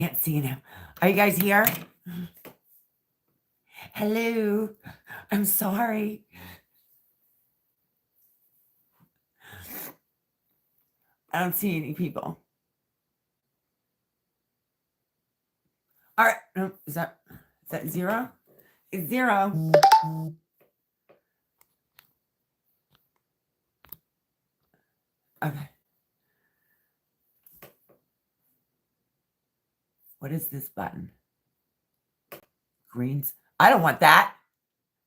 Can't see you now. Are you guys here? Hello. I'm sorry. I don't see any people. All right. No, is that zero? It's zero. Okay. What is this button? Greens. I don't want that.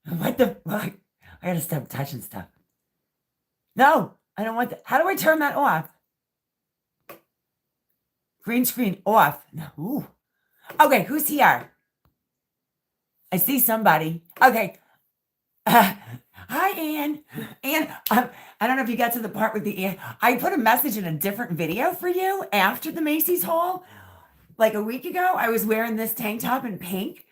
What the fuck? I gotta stop touching stuff. No, I don't want that. How do I turn that off? Green screen off. No. Ooh. Okay, who's here? I see somebody. Okay. Hi, Ann. Ann, I don't know if you got to the part with the Ann. I put a message in a different video for you after the Macy's haul. Like a week ago, I was wearing this tank top in pink,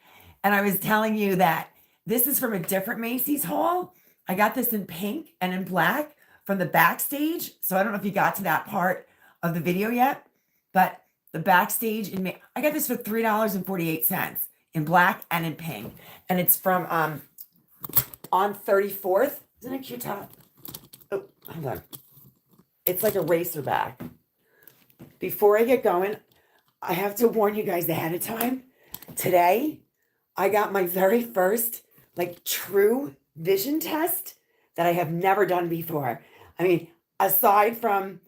and I was telling you that this is from a different Macy's haul. I got this in pink and in black from the backstage. So I don't know if you got to that part of the video yet, but the backstage I got this for $3.48 in black and in pink. And it's from on 34th. Isn't it a cute top? Oh, hold on. It's like a racer back. Before I get going, I have to warn you guys ahead of time. Today, I got my very first like true vision test that I have never done before. I mean, aside from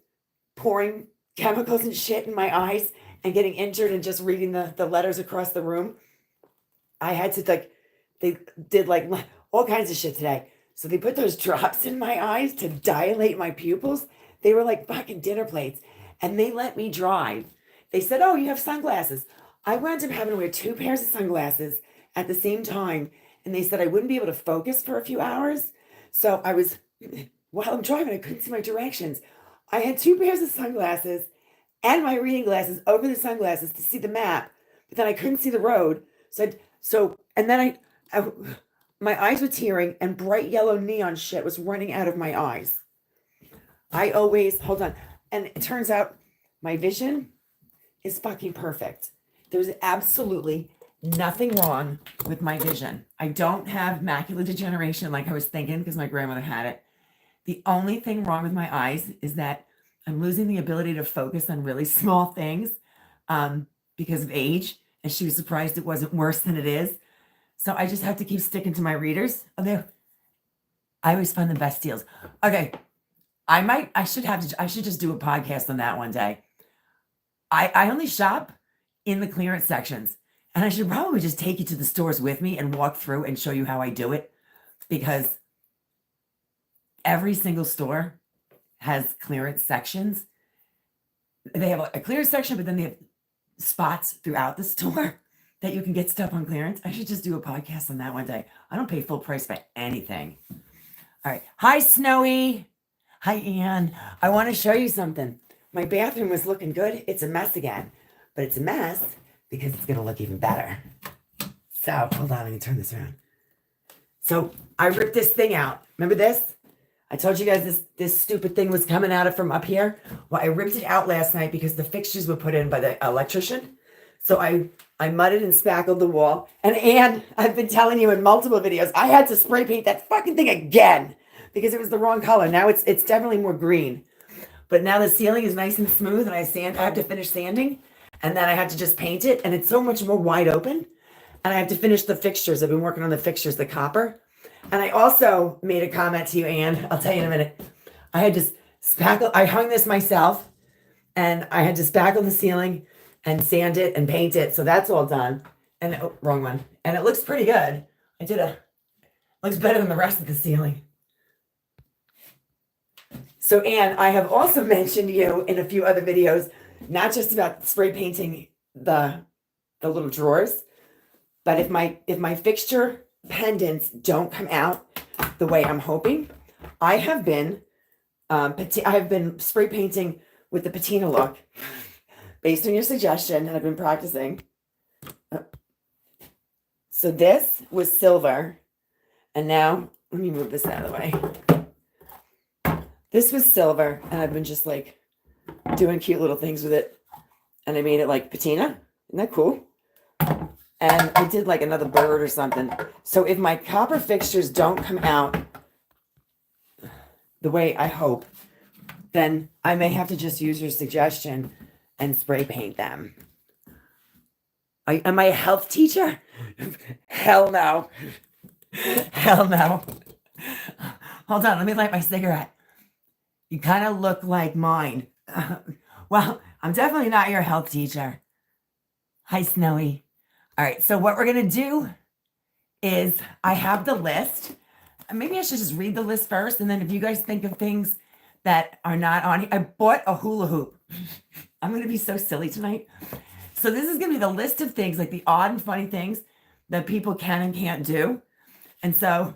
pouring chemicals and shit in my eyes and getting injured and just reading the letters across the room, I had to they did like all kinds of shit today. So they put those drops in my eyes to dilate my pupils. They were like fucking dinner plates. And they let me drive. They said, oh, you have sunglasses. I wound up having to wear 2 pairs of sunglasses at the same time. And they said I wouldn't be able to focus for a few hours. So while I'm driving, I couldn't see my directions. I had 2 pairs of sunglasses and my reading glasses over the sunglasses to see the map. But then I couldn't see the road. And then my eyes were tearing and bright yellow neon shit was running out of my eyes. Hold on. And it turns out my vision is fucking perfect. There's absolutely nothing wrong with my vision. I don't have macular degeneration like I was thinking because my grandmother had it. The only thing wrong with my eyes is that I'm losing the ability to focus on really small things because of age. And she was surprised it wasn't worse than it is. So I just have to keep sticking to my readers. I always find the best deals. Okay. I should just do a podcast on that one day. I only shop in the clearance sections, and I should probably just take you to the stores with me and walk through and show you how I do it, because every single store has clearance sections. They have a clearance section, but then they have spots throughout the store that you can get stuff on clearance. I should just do a podcast on that one day. I don't pay full price for anything. All right. Hi, Snowy. Hi, Ann. I want to show you something. My bathroom was looking good. It's a mess again, but it's a mess because it's going to look even better. So hold on, let me turn this around. So I ripped this thing out. Remember this? I told you guys this stupid thing was coming out from up here. Well, I ripped it out last night because the fixtures were put in by the electrician. So I mudded and spackled the wall. And Ann, I've been telling you in multiple videos, I had to spray paint that fucking thing again because it was the wrong color. Now it's definitely more green. But now the ceiling is nice and smooth, and I have to finish sanding, and then I have to just paint it, and it's so much more wide open. And I have to finish the fixtures. I've been working on the fixtures, the copper. And I also made a comment to you, Ann. I'll tell you in a minute. I had to spackle. I hung this myself, and I had to spackle the ceiling and sand it and paint it. So that's all done. And wrong one. And it looks pretty good. Looks better than the rest of the ceiling. So, Ann, I have also mentioned you in a few other videos, not just about spray painting the little drawers, but if my fixture pendants don't come out the way I'm hoping, I have been spray painting with the patina look based on your suggestion, and I've been practicing. So this was silver, and now let me move this out of the way. This was silver, and I've been just like doing cute little things with it. And I made it like patina. Isn't that cool? And I did like another bird or something. So if my copper fixtures don't come out the way I hope, then I may have to just use your suggestion and spray paint them. Am I a health teacher? Hell no. Hell no. Hold on, let me light my cigarette. You kind of look like mine. Well, I'm definitely not your health teacher. Hi, Snowy. All right, so what we're going to do is I have the list. Maybe I should just read the list first, and then if you guys think of things that are not on here. I bought a hula hoop. I'm going to be so silly tonight. So this is going to be the list of things, like the odd and funny things that people can and can't do. And so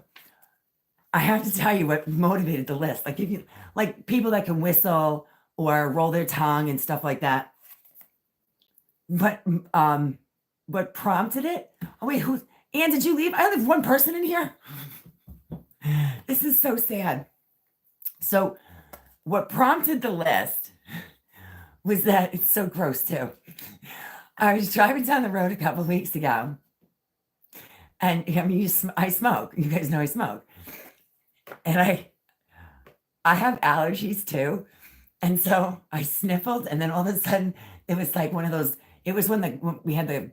I have to tell you what motivated the list. Like if you like people that can whistle or roll their tongue and stuff like that. But what prompted it? Oh wait, Anne, did you leave? I only have one person in here. This is so sad. So what prompted the list was that it's so gross too. I was driving down the road a couple of weeks ago, and I mean, I smoke. You guys know I smoke, and I have allergies too, and so I sniffled, and then all of a sudden it was like one of those. It was when we had the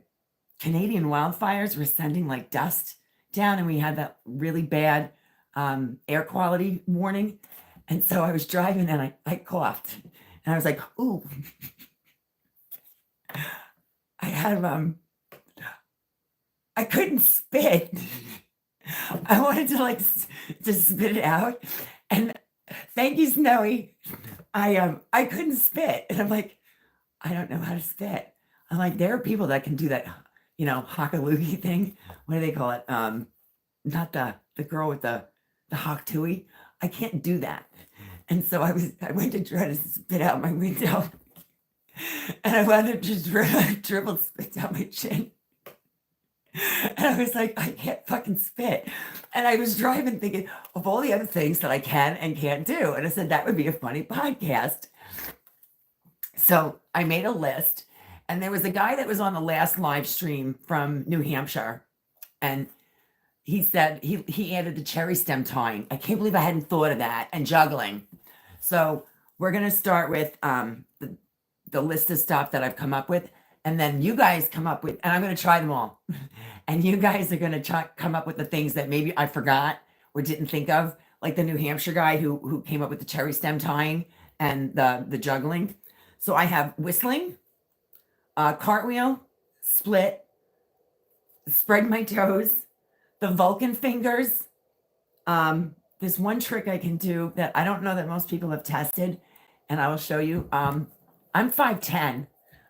Canadian wildfires were sending like dust down, and we had that really bad air quality warning. And so I was driving and I coughed, and I was like, ooh. I had I couldn't spit. I wanted to like to spit it out, and thank you, Snowy. I couldn't spit, and I'm like, I don't know how to spit. I'm like, there are people that can do that, hockaloogie thing. What do they call it? Not the girl with the hock tui. I can't do that. And so I went to try to spit out my window, and I wound up just dribbled spit down my chin. And I was like, I can't fucking spit. And I was driving thinking of all the other things that I can and can't do. And I said, that would be a funny podcast. So I made a list, and there was a guy that was on the last live stream from New Hampshire, and he said he added the cherry stem tying. I can't believe I hadn't thought of that, and juggling. So we're going to start with the list of stuff that I've come up with, and then you guys come up with, and I'm going to try them all. And you guys are going to come up with the things that maybe I forgot or didn't think of, like the New Hampshire guy who came up with the cherry stem tying and the juggling. So I have whistling, cartwheel, split, spread my toes, the Vulcan fingers. There's one trick I can do that I don't know that most people have tested, and I will show you. I'm 5'10".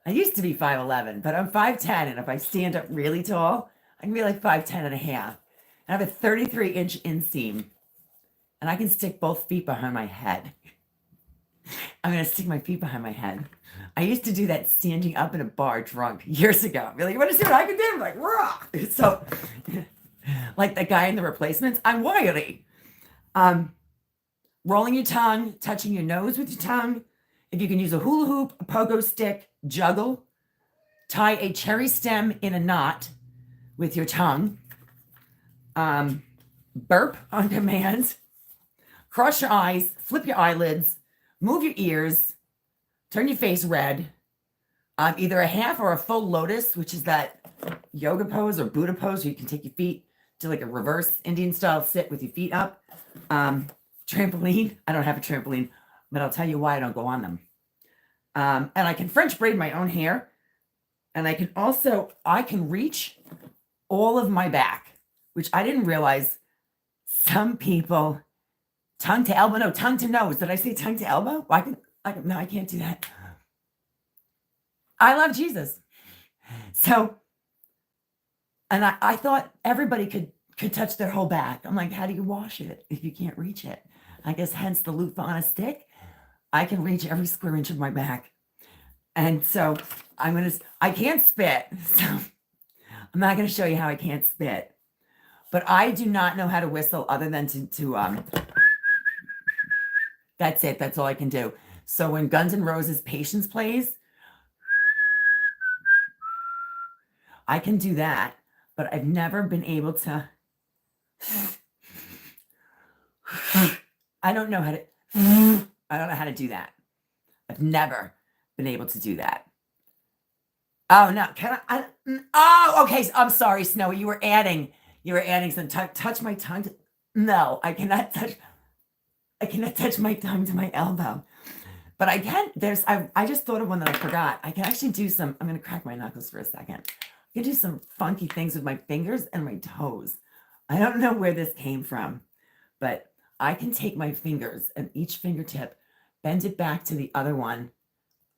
I used to be 5'11", but I'm 5'10", and if I stand up really tall, I can be like 5'10 and a half. And I have a 33-inch inseam, and I can stick both feet behind my head. I'm going to stick my feet behind my head. I used to do that standing up in a bar drunk years ago. Really, you want to see what I can do? I'm like, raw. So, like the guy in The Replacements, I'm wiry. Rolling your tongue, touching your nose with your tongue. If you can use a hula hoop, a pogo stick, juggle. Tie a cherry stem in a knot with your tongue. Burp on command. Cross your eyes, flip your eyelids, move your ears, turn your face red. Either a half or a full lotus, which is that yoga pose or Buddha pose where you can take your feet to like a reverse Indian style sit with your feet up. Trampoline. I don't have a trampoline, but I'll tell you why I don't go on them. And I can French braid my own hair. And I can reach all of my back, which I didn't realize some people, tongue to elbow, no, tongue to nose. Did I say tongue to elbow? No, I can't do that. I love Jesus. So, and I thought everybody could touch their whole back. I'm like, how do you wash it if you can't reach it? I guess hence the loofah on a stick. I can reach every square inch of my back. And so I can't spit. So I'm not going to show you how I can't spit. But I do not know how to whistle other than to that's it. That's all I can do. So when Guns N' Roses Patience plays, I can do that, but I've never been able to. I don't know how to. I don't know how to do that. I've never been able to do that. Oh no! Can I? Oh, okay. I'm sorry, Snowy. You were adding some. Touch my tongue. No, I cannot touch. I cannot touch my tongue to my elbow. But I can. I just thought of one that I forgot. I can actually do some. I'm gonna crack my knuckles for a second. I can do some funky things with my fingers and my toes. I don't know where this came from, but I can take my fingers and each fingertip, bend it back to the other one,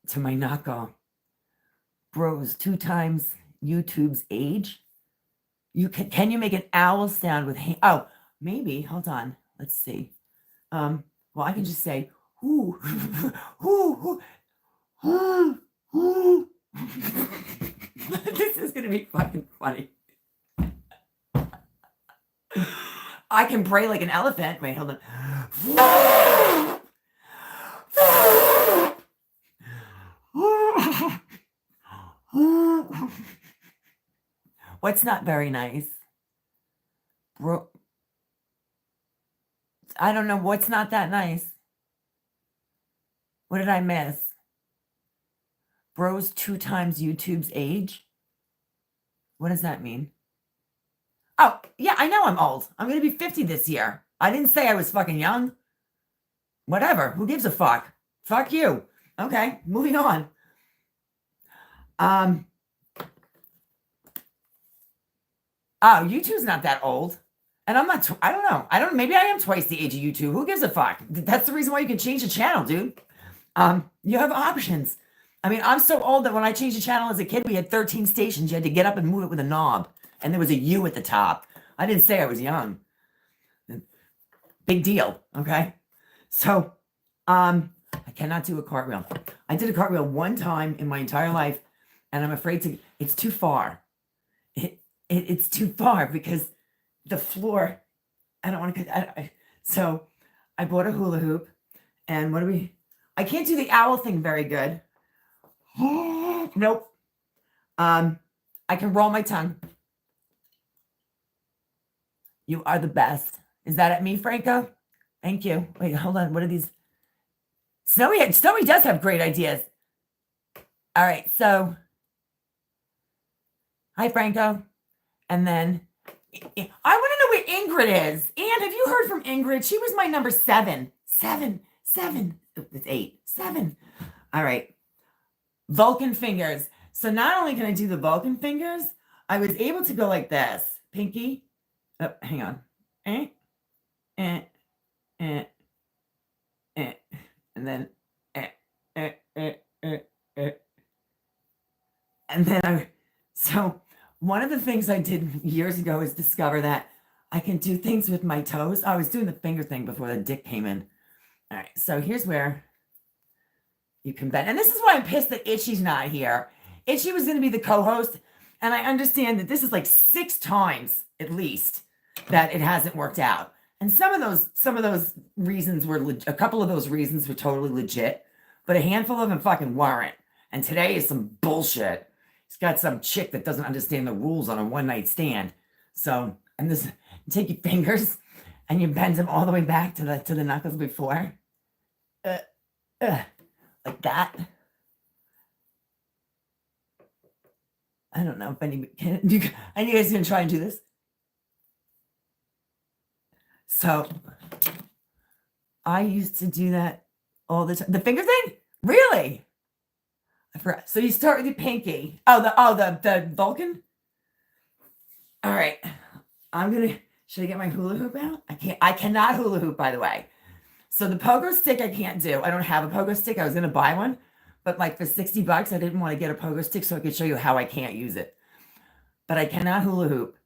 to my knuckle. Bros, 2 times YouTube's age. Can you make an owl sound with oh, maybe. Hold on. Let's see. Well, I can just say, ooh, ooh, ooh, ooh. This is gonna be fucking funny. I can bray like an elephant. Wait, hold on. What's not very nice? Bro, I don't know what's not that nice. What did I miss? Bros 2 times YouTube's age? What does that mean? Oh, yeah, I know I'm old. I'm going to be 50 this year. I didn't say I was fucking young. Whatever. Who gives a fuck? Fuck you. Okay, moving on. Oh, YouTube's not that old. And I'm not, I don't know. Maybe I am twice the age of YouTube. Who gives a fuck? That's the reason why you can change the channel, dude. You have options. I mean, I'm so old that when I changed the channel as a kid, we had 13 stations. You had to get up and move it with a knob. And there was a U at the top. I didn't say I was young. Big deal, okay? So, I cannot do a cartwheel. I did a cartwheel one time in my entire life, and I'm afraid to, it's too far. It's too far because the floor, I don't want to, so I bought a hula hoop, and I can't do the owl thing very good. Nope. I can roll my tongue. You are the best. Is that at me, Franco? Thank you. Wait, hold on. What are these? Snowy does have great ideas. All right, so hi, Franco. And then I want to know where Ingrid is. And have you heard from Ingrid? She was my number 7. 7. Oh, it's 8. 7. All right. Vulcan fingers. So not only can I do the Vulcan fingers, I was able to go like this. Pinky. Oh, hang on. And then and then so one of the things I did years ago is discover that I can do things with my toes. I was doing the finger thing before the dick came in. All right, so here's where you can bend. And this is why I'm pissed that Itchy's not here. Itchy was going to be the co-host, and I understand that this is like 6 times at least that it hasn't worked out. And some of those reasons were a couple of those reasons were totally legit, but a handful of them fucking weren't. And today is some bullshit. He's got some chick that doesn't understand the rules on a one-night stand. So, and this, you take your fingers and you bend them all the way back to the knuckles before, like that. I don't know if any you guys gonna try and do this. So I used to do that all the time. The finger thing? Really? I forgot. So you start with your pinky. The Vulcan? All right. Should I get my hula hoop out? I cannot hula hoop, by the way. So the pogo stick I can't do. I don't have a pogo stick. I was gonna buy one, but like for $60, I didn't want to get a pogo stick so I could show you how I can't use it. But I cannot hula hoop.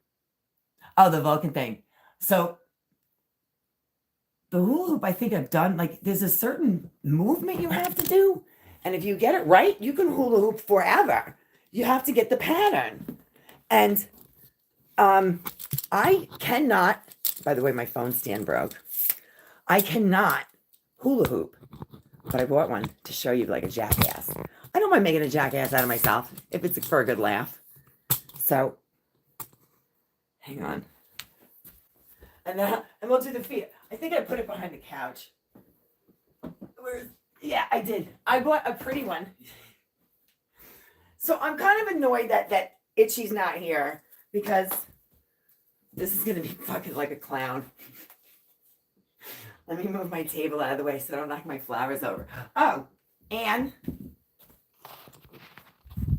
Oh, the Vulcan thing. So the hula hoop, I think I've done, like, there's a certain movement you have to do. And if you get it right, you can hula hoop forever. You have to get the pattern. And I cannot, by the way, my phone stand broke. I cannot hula hoop. But I bought one to show you like a jackass. I don't mind making a jackass out of myself if it's for a good laugh. So So, hang on. And we'll do the feet. I think I put it behind the couch. Yeah, I did. I bought a pretty one. So I'm kind of annoyed that Itchy's not here because this is going to be fucking like a clown. Let me move my table out of the way so I don't knock my flowers over. Oh, and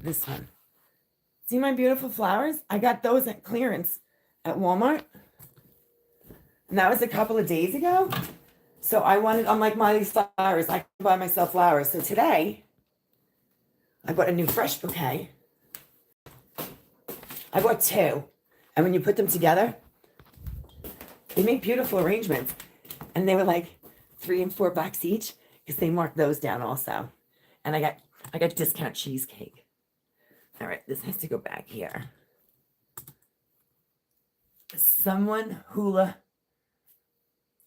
this one. See my beautiful flowers? I got those at clearance at Walmart. And that was a couple of days ago. So I'm like Miley's flowers. I can buy myself flowers. So today, I bought a new fresh bouquet. I bought two. And when you put them together, they make beautiful arrangements. And they were like $3 and $4 each because they marked those down also. And I got discount cheesecake. All right, this has to go back here. Someone hula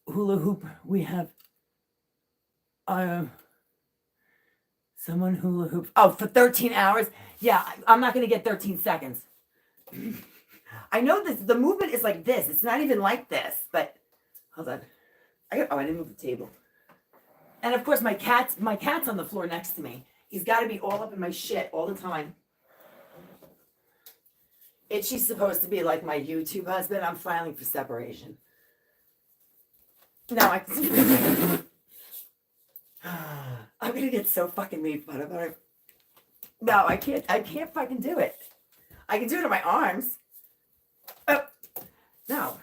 hoop. We have someone hula hoop. Oh, for 13 hours. Yeah, I'm not gonna get 13 seconds. I know the movement is like this. It's not even like this. But hold on. I didn't move the table. And of course, my cat's on the floor next to me. He's got to be all up in my shit all the time. Itchy's supposed to be like my YouTube husband. I'm filing for separation. No, I'm gonna get so fucking made fun of. No, I can't fucking do it. I can do it on my arms. Oh, no.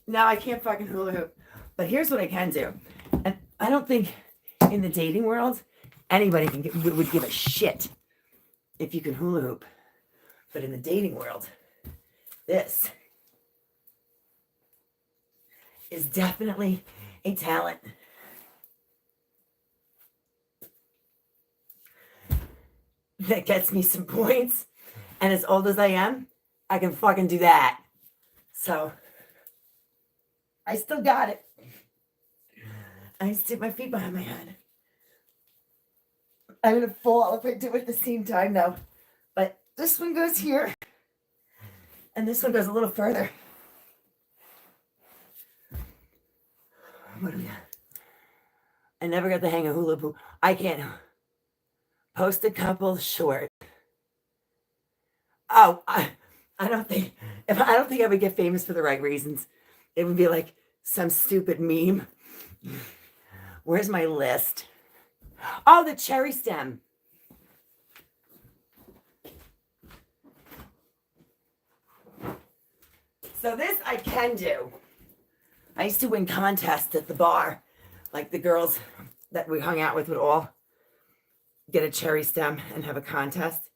No, I can't fucking hula hoop. But here's what I can do. And I don't think in the dating world anybody would give a shit if you can hula hoop. But in the dating world, this is definitely a talent. That gets me some points. And as old as I am, I can fucking do that. So, I still got it. I stick my feet behind my head. I'm going to fall if I do it at the same time, though. But this one goes here. And this one goes a little further. What do we got? I never got the hang of hula hoop. I can't post a couple short. Oh, I don't think I would get famous for the right reasons. It would be like some stupid meme. Where's my list? Oh, the cherry stem. So this I can do. I used to win contests at the bar. Like the girls that we hung out with would all get a cherry stem and have a contest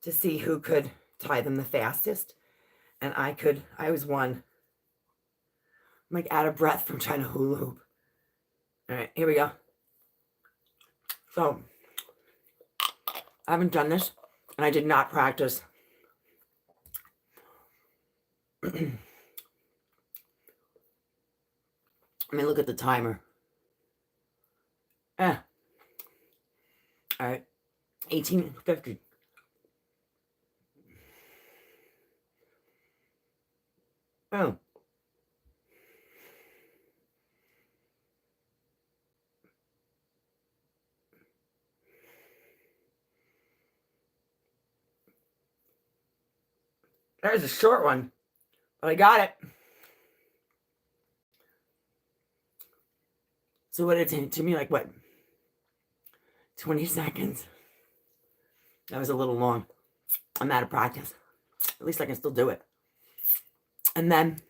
to see who could tie them the fastest. And I was won. I'm like out of breath from trying to hula hoop. All right, here we go. So, I haven't done this, and I did not practice. Let me look at the timer. All right, 18:50. Oh. There's a short one, but I got it. So what did it take to me? Like what? 20 seconds. That was a little long. I'm out of practice. At least I can still do it. And then,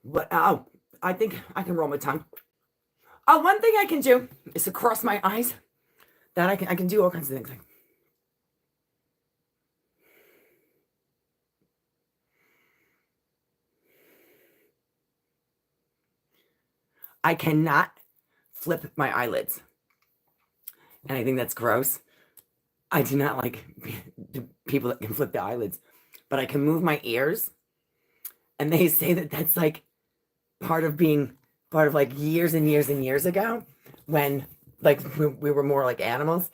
what? Oh, I think I can roll my tongue. Oh, one thing I can do is to cross my eyes. That I can do all kinds of things. I cannot flip my eyelids. And I think that's gross. I do not like people that can flip the eyelids. But I can move my ears. And they say that that's like part of like years and years and years ago when like we were more like animals.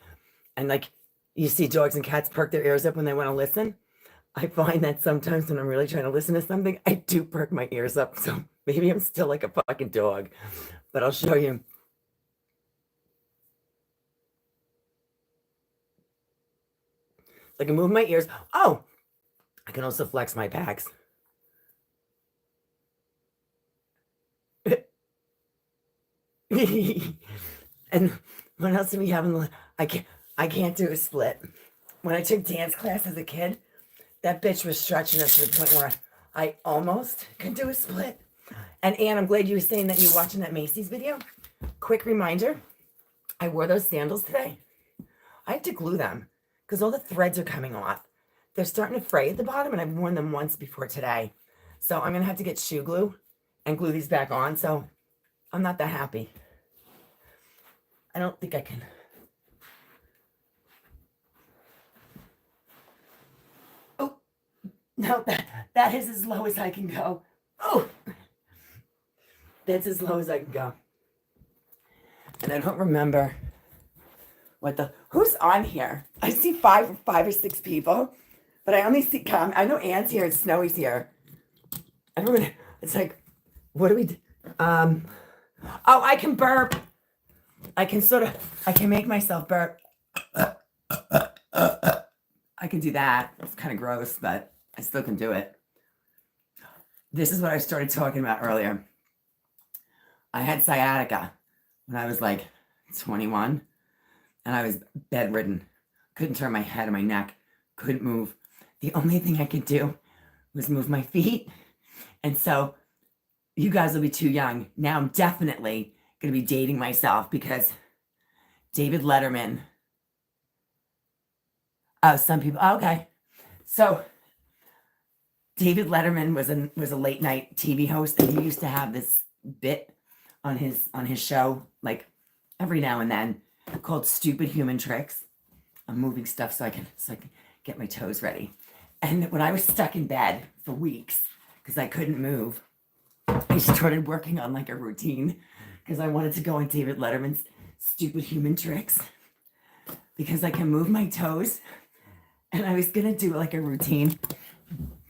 And like you see dogs and cats perk their ears up when they want to listen. I find that sometimes when I'm really trying to listen to something, I do perk my ears up. So maybe I'm still like a fucking dog, but I'll show you. I can move my ears. Oh, I can also flex my backs. And what else do we have in the? I can't do a split. When I took dance class as a kid, that bitch was stretching us to the point where I almost could do a split. And Ann, I'm glad you were saying that you're watching that Macy's video. Quick reminder, I wore those sandals today. I have to glue them because all the threads are coming off. They're starting to fray at the bottom, and I've worn them once before today. So I'm going to have to get shoe glue and glue these back on. So I'm not that happy. I don't think I can. Oh, no, that is as low as I can go. Oh, that's as low as I can go. And I don't remember who's on here. I see five or six people, but I only see, I know Ann's here and Snowy's here. Everyone, it's like, what do we do? Oh, I can burp. I can make myself burp. I can do that. It's kind of gross, but I still can do it. This is what I started talking about earlier. I had sciatica when I was like 21, and I was bedridden. Couldn't turn my head or my neck. Couldn't move. The only thing I could do was move my feet. And so you guys will be too young. Now I'm definitely going to be dating myself because David Letterman. Oh, some people. Oh, okay. So David Letterman was a late night TV host, and he used to have this bit on his show, like every now and then, called Stupid Human Tricks. I'm moving stuff so I can get my toes ready. And when I was stuck in bed for weeks because I couldn't move, I started working on like a routine because I wanted to go on David Letterman's Stupid Human Tricks because I can move my toes. And I was gonna do like a routine,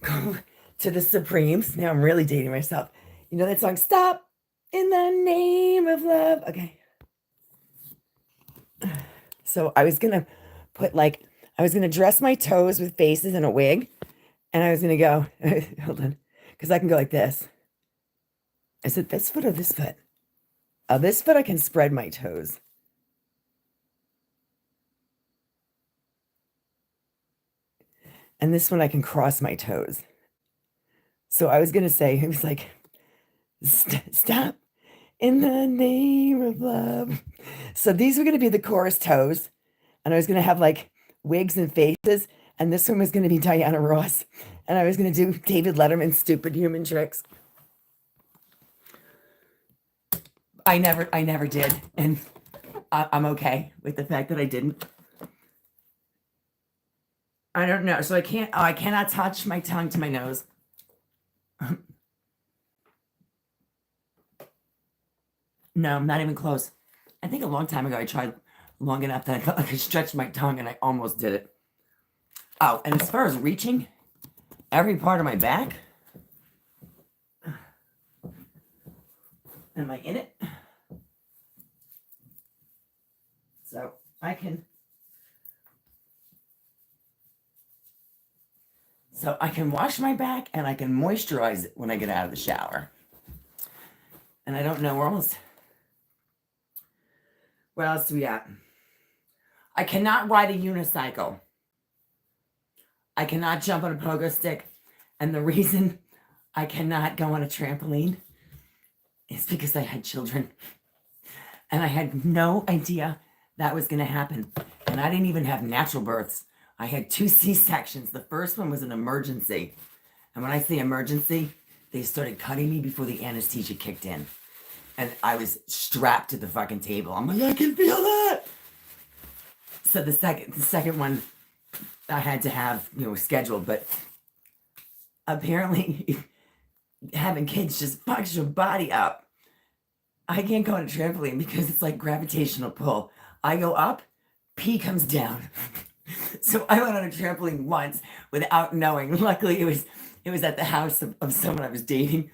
go to the Supremes. Now I'm really dating myself. You know that song, Stop in the Name of Love. Okay. So I was gonna dress my toes with faces and a wig. And I was gonna go, hold on, because I can go like this. Is it this foot or this foot? Oh, this foot I can spread my toes. And this one I can cross my toes. So I was gonna say, it was like, stop in the name of love. So these were gonna be the chorus toes. And I was gonna have like wigs and faces. And this one was gonna be Diana Ross. And I was gonna do David Letterman's Stupid Human Tricks. I never did. And I'm okay with the fact that I didn't. I don't know. So I cannot touch my tongue to my nose. No, I'm not even close. I think a long time ago I tried long enough that I felt like I could stretch my tongue and I almost did it. Oh, and as far as reaching every part of my back, am I in it? So I can wash my back and I can moisturize it when I get out of the shower. And I don't know, where else do we at? I cannot ride a unicycle. I cannot jump on a pogo stick. And the reason I cannot go on a trampoline is because I had children. And I had no idea that was going to happen. And I didn't even have natural births. I had 2 C-sections. The first one was an emergency. And when I say emergency, they started cutting me before the anesthesia kicked in. And I was strapped to the fucking table. I'm like, I can feel that. So the second one I had to have, scheduled. But apparently having kids just fucks your body up. I can't go on a trampoline because it's like gravitational pull. I go up, pee comes down. So I went on a trampoline once without knowing. Luckily, it was at the house of someone I was dating.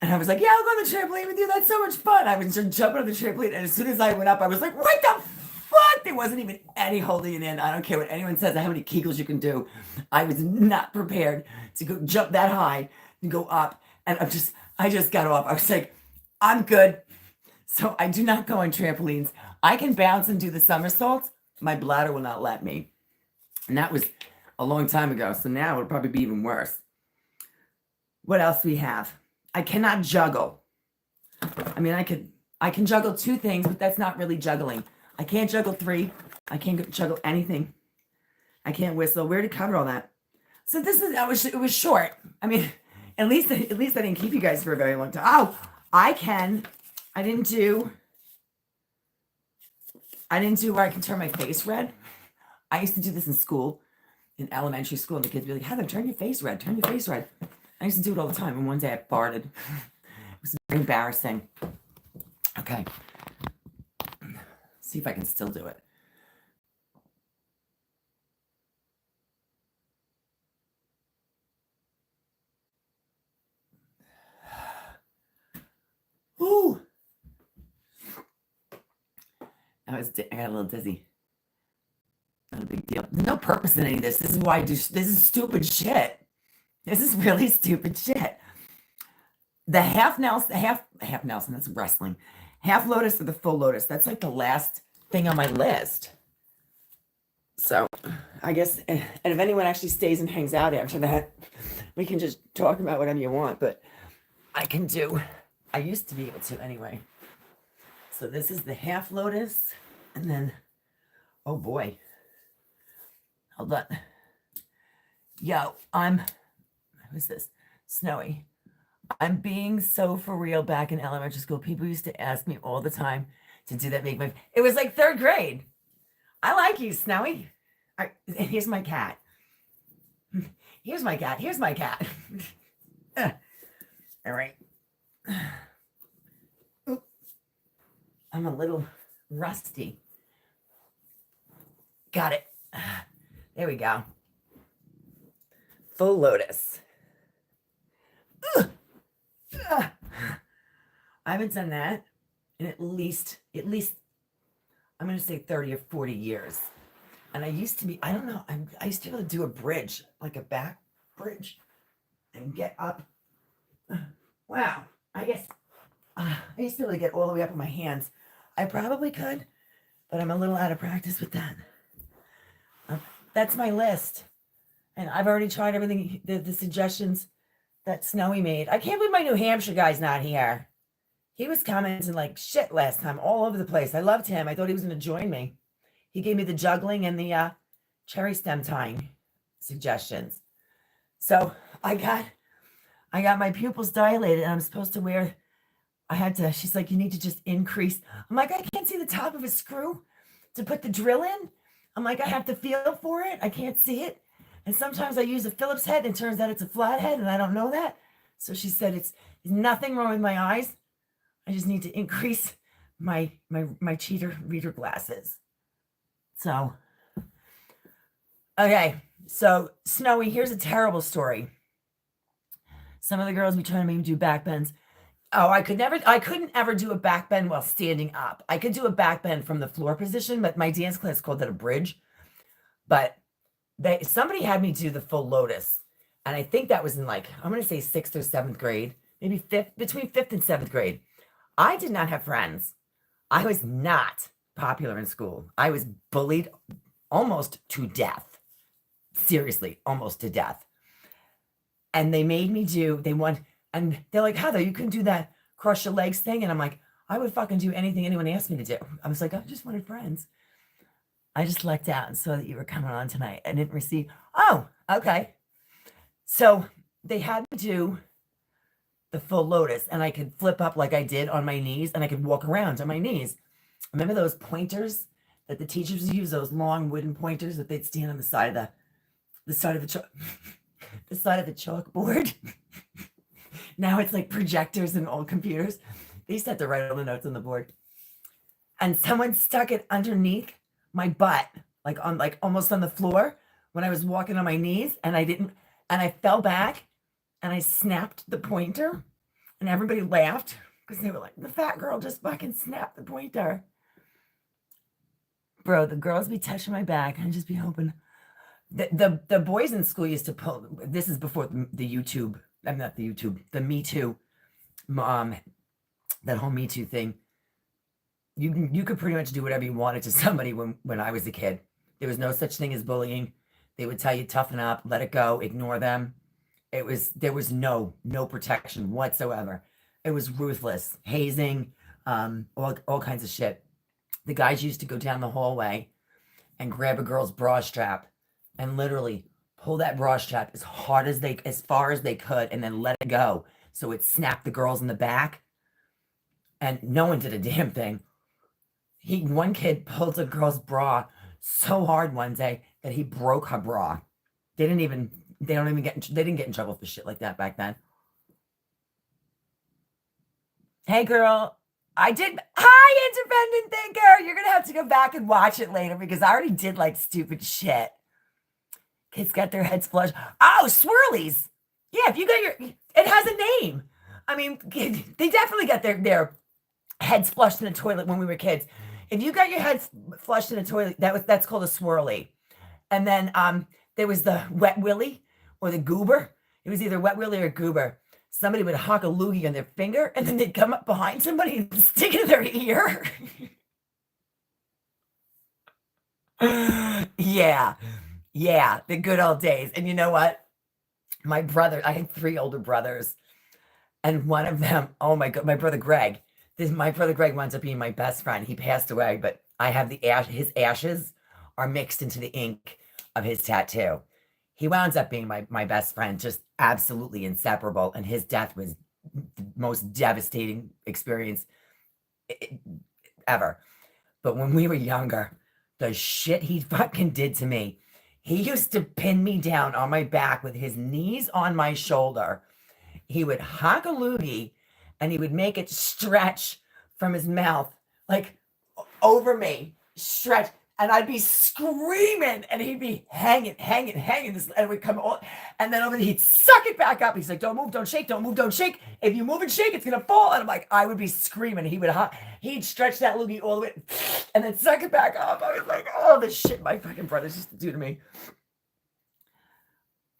And I was like, yeah, I'll go on the trampoline with you. That's so much fun. I was just jumping on the trampoline. And as soon as I went up, I was like, what the fuck? There wasn't even any holding it in. I don't care what anyone says, how many kegels you can do. I was not prepared to go jump that high and go up. And I just got off. I was like, I'm good. So I do not go on trampolines. I can bounce and do the somersaults. My bladder will not let me. And that was a long time ago. So now it'll probably be even worse. What else do we have? I cannot juggle. I mean, I can juggle 2 things, but that's not really juggling. I can't juggle 3. I can't juggle anything. I can't whistle. We already covered all that. So it was short. I mean, at least I didn't keep you guys for a very long time. Oh, I didn't do where I can turn my face red. I used to do this in school, in elementary school, and the kids would be like, Heather, turn your face red, turn your face red. I used to do it all the time, and one day I farted. It was very embarrassing. Okay. See if I can still do it. Ooh. I got a little dizzy. Not a big deal. There's no purpose in any of this. This is why I do. This is stupid shit. This is really stupid shit. The half Nelson, that's wrestling. Half lotus or the full lotus. That's like the last thing on my list. So I guess, and if anyone actually stays and hangs out after that, we can just talk about whatever you want. But I used to be able to anyway. So this is the half lotus. And then, oh boy. Hold on. Yo, who's this? Snowy. I'm being so for real back in elementary school. People used to ask me all the time to do that. It was like 3rd grade. I like you, Snowy. Here's my cat. Here's my cat. Here's my cat. All right. Oop. I'm a little rusty. Got it. There we go. Full lotus. I haven't done that in at least I'm going to say 30 or 40 years. And I used to be, I don't know, I used to be able to do a bridge, like a back bridge, and get up. Wow, I guess I used to be able to get all the way up with my hands. I probably could, but I'm a little out of practice with that. That's my list. And I've already tried everything, the suggestions that Snowy made. I can't believe my New Hampshire guy's not here. He was commenting like shit last time, all over the place. I loved him. I thought he was going to join me. He gave me the juggling and the cherry stem tying suggestions. So I got my pupils dilated, and I'm supposed to wear. She's like, you need to just increase. I'm like, I can't see the top of a screw to put the drill in. I'm like, I have to feel for it. I can't see it. And sometimes I use a Phillips head, and it turns out it's a flat head, and I don't know that. So she said, it's nothing wrong with my eyes. I just need to increase my cheater reader glasses. So, okay. So Snowy, here's a terrible story. Some of the girls be trying to make me do back bends. Oh, I couldn't ever do a back bend while standing up. I could do a back bend from the floor position, but my dance class called that a bridge. But somebody had me do the full lotus. And I think that was in I'm going to say 6th or 7th grade, maybe between 5th and 7th grade. I did not have friends. I was not popular in school. I was bullied almost to death. Seriously, almost to death. And they made me and they're like, Heather, you can do that cross your legs thing. And I'm like, I would fucking do anything anyone asked me to do. I was like, I just wanted friends. I just lucked out and saw that you were coming on tonight. I didn't receive. Oh, okay. So they had me do the full lotus, and I could flip up like I did on my knees, and I could walk around on my knees. Remember those pointers that the teachers would use, those long wooden pointers that they'd stand on the side of the chalkboard? Now it's like projectors and old computers. They used to have to write all the notes on the board. And someone stuck it underneath my butt, like almost on the floor when I was walking on my knees, and I fell back and I snapped the pointer, and everybody laughed because they were like, the fat girl just fucking snapped the pointer. Bro, the girls be touching my back and just be hoping. The boys in school used to pull. This is before the YouTube. I'm not the YouTube. The Me Too, that whole Me Too thing. You could pretty much do whatever you wanted to somebody when I was a kid. There was no such thing as bullying. They would tell you toughen up, let it go, ignore them. There was no protection whatsoever. It was ruthless, hazing, all kinds of shit. The guys used to go down the hallway and grab a girl's bra strap and literally pull that bra strap as far as they could, and then let it go so it snapped the girls in the back. And no one did a damn thing. One kid pulled a girl's bra so hard one day that he broke her bra. They didn't get in trouble for shit like that back then. Hey girl, I did. Hi, independent thinker. You're gonna have to go back and watch it later because I already did like stupid shit. Kids got their heads flushed. Oh, swirlies. Yeah, if you got it has a name. I mean, they definitely got their heads flushed in the toilet when we were kids. If you got your head flushed in the toilet, that's called a swirly. And then there was the wet willy or the goober. It was either wet willy or goober. Somebody would hawk a loogie on their finger, and then they'd come up behind somebody and stick it in their ear. Yeah, the good old days. And you know what? My brother, I had 3 older brothers, and one of them, oh my God, my brother Greg. My brother Greg winds up being my best friend. He passed away, but I have his ashes are mixed into the ink of his tattoo. He wound up being my best friend, just absolutely inseparable. And his death was the most devastating experience ever. But when we were younger, the shit he fucking did to me, he used to pin me down on my back with his knees on my shoulder. He would honk a loogie and he would make it stretch from his mouth, like over me, stretch. And I'd be screaming, and he'd be hanging. This, and it would come on, and then he'd suck it back up. He's like, "Don't move, don't shake, don't move, don't shake. If you move and shake, it's gonna fall." And I'm like, I would be screaming. He'd stretch that loogie all the way, and then suck it back up. I was like, "Oh, the shit my fucking brothers used to do to me."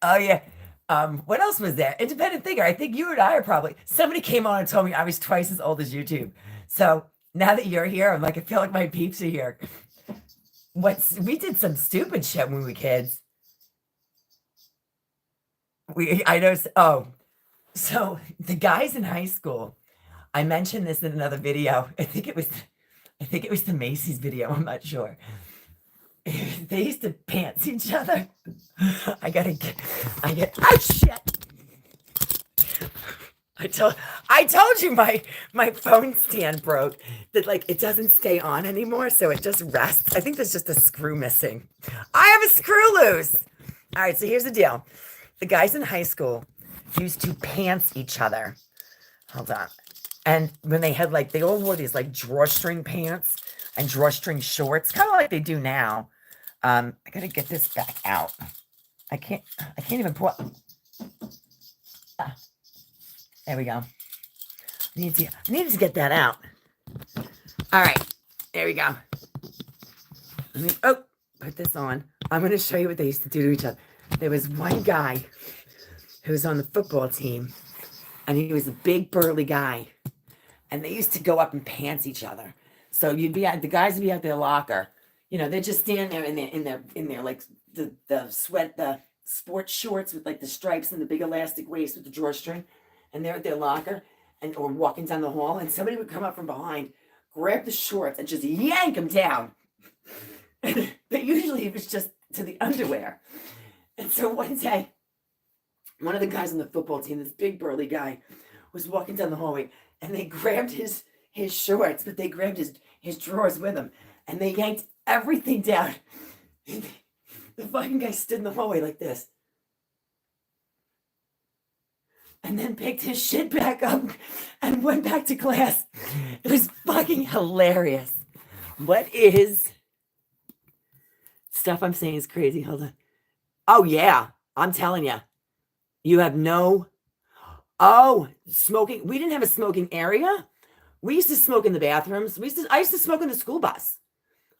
Oh yeah. What else was there? Independent thinker. I think you and I are probably. Somebody came on and told me I was twice as old as YouTube. So now that you're here, I'm like, I feel like my peeps are here. We did some stupid shit when we were kids. I know. Oh, so the guys in high school, I mentioned this in another video. I think it was the Macy's video. I'm not sure. They used to pants each other. Oh shit. I told you my phone stand broke, that like it doesn't stay on anymore, so it just rests. I think there's just a screw missing. I have a screw loose. All right, so here's the deal. The guys in high school used to pants each other. Hold on. And when they all wore these like drawstring pants and drawstring shorts, kind of like they do now. I gotta get this back out. I can't even pull. There we go. I needed to get that out. All right. There we go. Put this on. I'm going to show you what they used to do to each other. There was one guy who was on the football team, and he was a big burly guy, and they used to go up and pants each other. So the guys would be at their locker. You know, they'd just stand there in their like the sports shorts with like the stripes and the big elastic waist with the drawstring. And they're at their locker or walking down the hall, and somebody would come up from behind, grab the shorts, and just yank them down. But usually it was just to the underwear. And so one day, one of the guys on the football team, this big burly guy, was walking down the hallway, and they grabbed his shorts, but they grabbed his drawers with him, and they yanked everything down. The fucking guy stood in the hallway like this. And then picked his shit back up and went back to class. It was fucking hilarious. Stop stuff I'm saying is crazy. Hold on. Oh, yeah. I'm telling you. You have no... Oh, smoking. We didn't have a smoking area. We used to smoke in the bathrooms. I used to smoke in the school bus.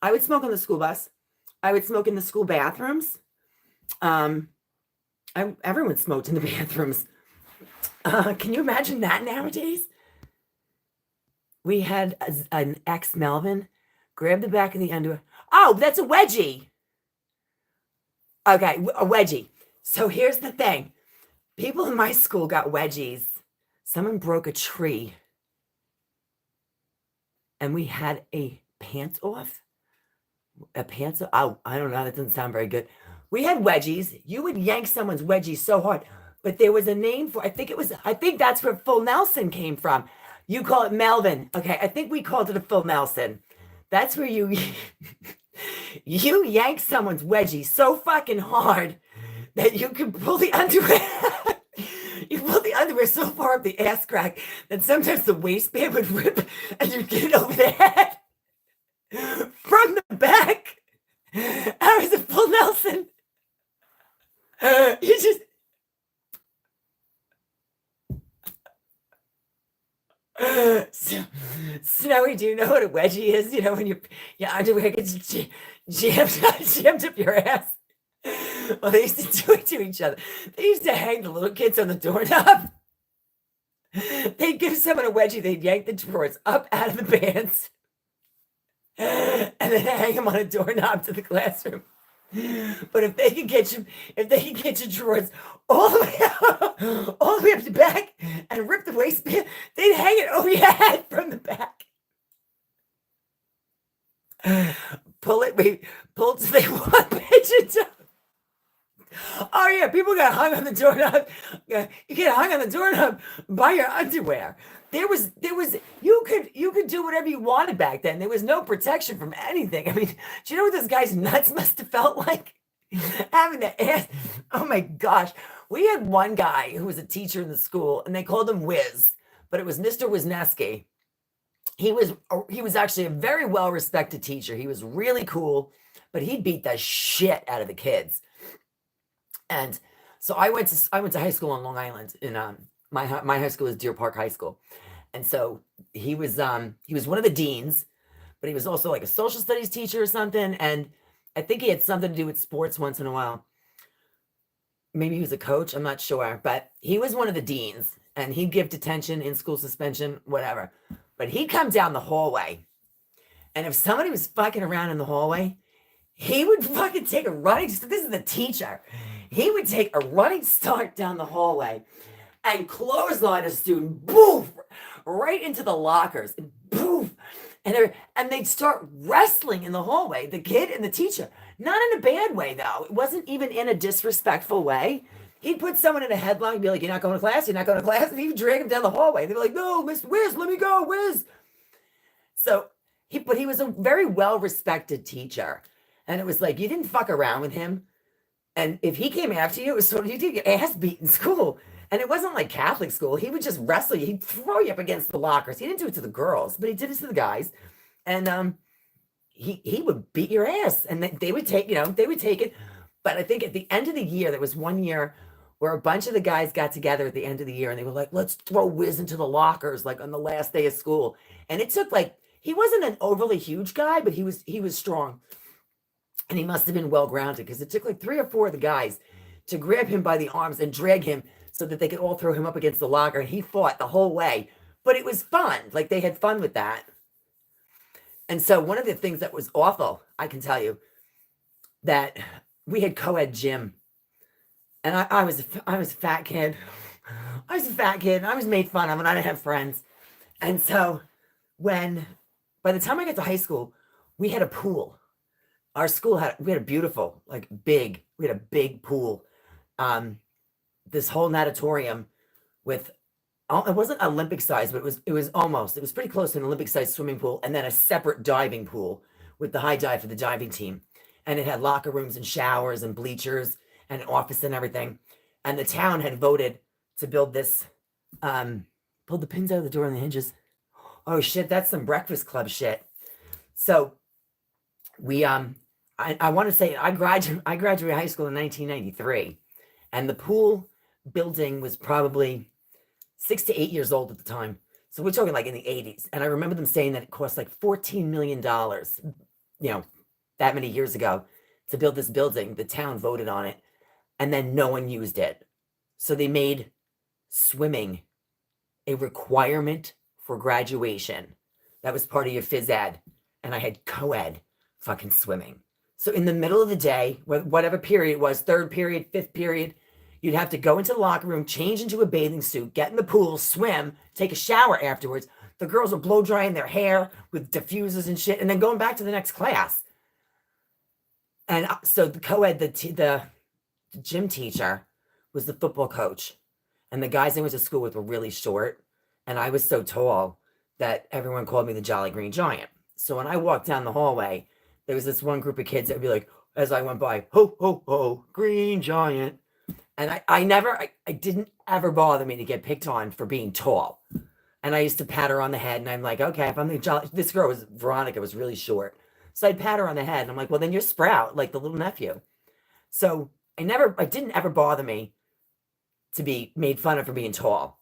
I would smoke on the school bus. I would smoke in the school bathrooms. Everyone smoked in the bathrooms. Can you imagine that nowadays? We had an ex Melvin grab the back of the underwear. Oh, that's a wedgie. Okay, a wedgie. So here's the thing. People in my school got wedgies. Someone broke a tree. And we had a pants off. Oh, I don't know. That doesn't sound very good. We had wedgies. You would yank someone's wedgie so hard. But there was a name for, I think that's where full Nelson came from. You call it Melvin. Okay, I think we called it a full Nelson. That's where you yank someone's wedgie so fucking hard that you could pull the underwear. You pull the underwear so far up the ass crack that sometimes the waistband would rip and you'd get it over the head from the back. I was a full Nelson. You just... Snowy, do you know what a wedgie is? You know, when your underwear gets jammed up your ass. Well, they used to do it to each other. They used to hang the little kids on the doorknob. They'd give someone a wedgie. They'd yank the drawers up out of the pants and then hang them on a doorknob to the classroom. But if they could get your drawers all the way up the back and rip the waistband, they'd hang it over your head from the back. Pull it till they want pitch it. Oh yeah, people got hung on the doorknob. You get hung on the doorknob by your underwear. There was you could do whatever you wanted back then. There was no protection from anything. I mean, do you know what this guy's nuts must have felt like? Having to ask. Oh my gosh. We had one guy who was a teacher in the school, and they called him Wiz, but it was Mr. Wisniewski. He was actually a very well-respected teacher. He was really cool, but he beat the shit out of the kids. And so I went to high school on Long Island. In my high school is Deer Park High School, and so he was one of the deans, but he was also like a social studies teacher or something. And I think he had something to do with sports once in a while. Maybe he was a coach. I'm not sure, but he was one of the deans, and he'd give detention, in school suspension, whatever. But he'd come down the hallway, and if somebody was fucking around in the hallway, he would fucking take a running. This is the teacher. He would take a running start down the hallway and clothesline a student, boof, right into the lockers, and boof, and they'd start wrestling in the hallway, the kid and the teacher. Not in a bad way, though. It wasn't even in a disrespectful way. He'd put someone in a headlock and be like, "You're not going to class. You're not going to class," and he'd drag him down the hallway. They'd be like, "No, Mr. Wiz, let me go, Wiz." So he was a very well-respected teacher, and it was like you didn't fuck around with him. And if he came after you, it was sort of, you did get ass beat in school. And it wasn't like Catholic school. He would just wrestle you. He'd throw you up against the lockers. He didn't do it to the girls, but he did it to the guys. And he would beat your ass. And they would take it. But I think at the end of the year, there was one year where a bunch of the guys got together at the end of the year, and they were like, "Let's throw Wiz into the lockers," like on the last day of school. And it took he wasn't an overly huge guy, but he was strong. And he must have been well-grounded, because it took 3 or 4 of the guys to grab him by the arms and drag him so that they could all throw him up against the locker. And he fought the whole way. But it was fun. They had fun with that. And so one of the things that was awful, I can tell you, that we had co-ed gym. And I was a fat kid. I was a fat kid. I was made fun of, and I didn't have friends. And so by the time I got to high school, we had a pool. Our school we had a beautiful, we had a big pool. This whole natatorium with, it wasn't Olympic size, but it was pretty close to an Olympic size swimming pool, and then a separate diving pool with the high dive for the diving team. And it had locker rooms and showers and bleachers and an office and everything. And the town had voted to build this, pulled the pins out of the door and the hinges. Oh shit, that's some Breakfast Club shit. So we had I want to say I graduated high school in 1993, and the pool building was probably 6 to 8 years old at the time. So we're talking like in the 80s. And I remember them saying that it cost like $14 million, you know, that many years ago to build this building. The town voted on it, and then no one used it. So they made swimming a requirement for graduation. That was part of your phys ed. And I had co-ed fucking swimming. So in the middle of the day, whatever period it was, third period, fifth period, you'd have to go into the locker room, change into a bathing suit, get in the pool, swim, take a shower afterwards. The girls were blow drying their hair with diffusers and shit, and then going back to the next class. And so the co-ed, the gym teacher was the football coach. And the guys I went to school with were really short. And I was so tall that everyone called me the Jolly Green Giant. So when I walked down the hallway, there was this one group of kids that would be like, as I went by, ho, ho, ho, Green Giant. And I didn't ever bother me to get picked on for being tall. And I used to pat her on the head, and I'm like, okay, if I'm the Jolly, this girl Veronica was really short. So I'd pat her on the head, and I'm like, well, then you're Sprout, like the little nephew. So it didn't ever bother me to be made fun of for being tall.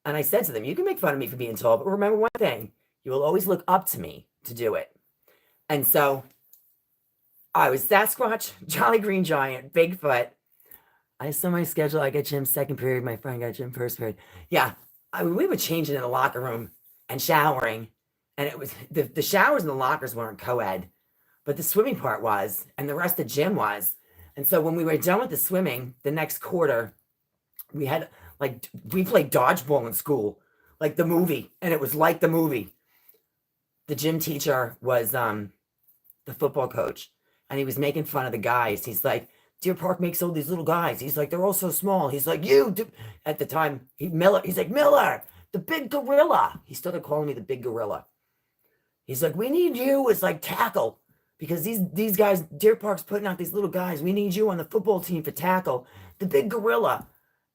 And I said to them, you can make fun of me for being tall, but remember one thing, you will always look up to me to do it. And so I was Sasquatch, Jolly Green Giant, Bigfoot. I saw my schedule. I got gym second period. My friend got gym first period. Yeah, we were changing in the locker room and showering. And it was the showers and the lockers weren't co-ed, but the swimming part was, and the rest of the gym was. And so when we were done with the swimming, the next quarter, we played dodgeball in school, like the movie. And it was like the movie. The gym teacher was the football coach, and he was making fun of the guys. He's like, Deer Park makes all these little guys. He's like, they're all so small. He's like, at the time, he's like, Miller, the big gorilla. He started calling me the big gorilla. He's like, we need you as like tackle, because these guys, Deer Park's putting out these little guys. We need you on the football team for tackle, the big gorilla.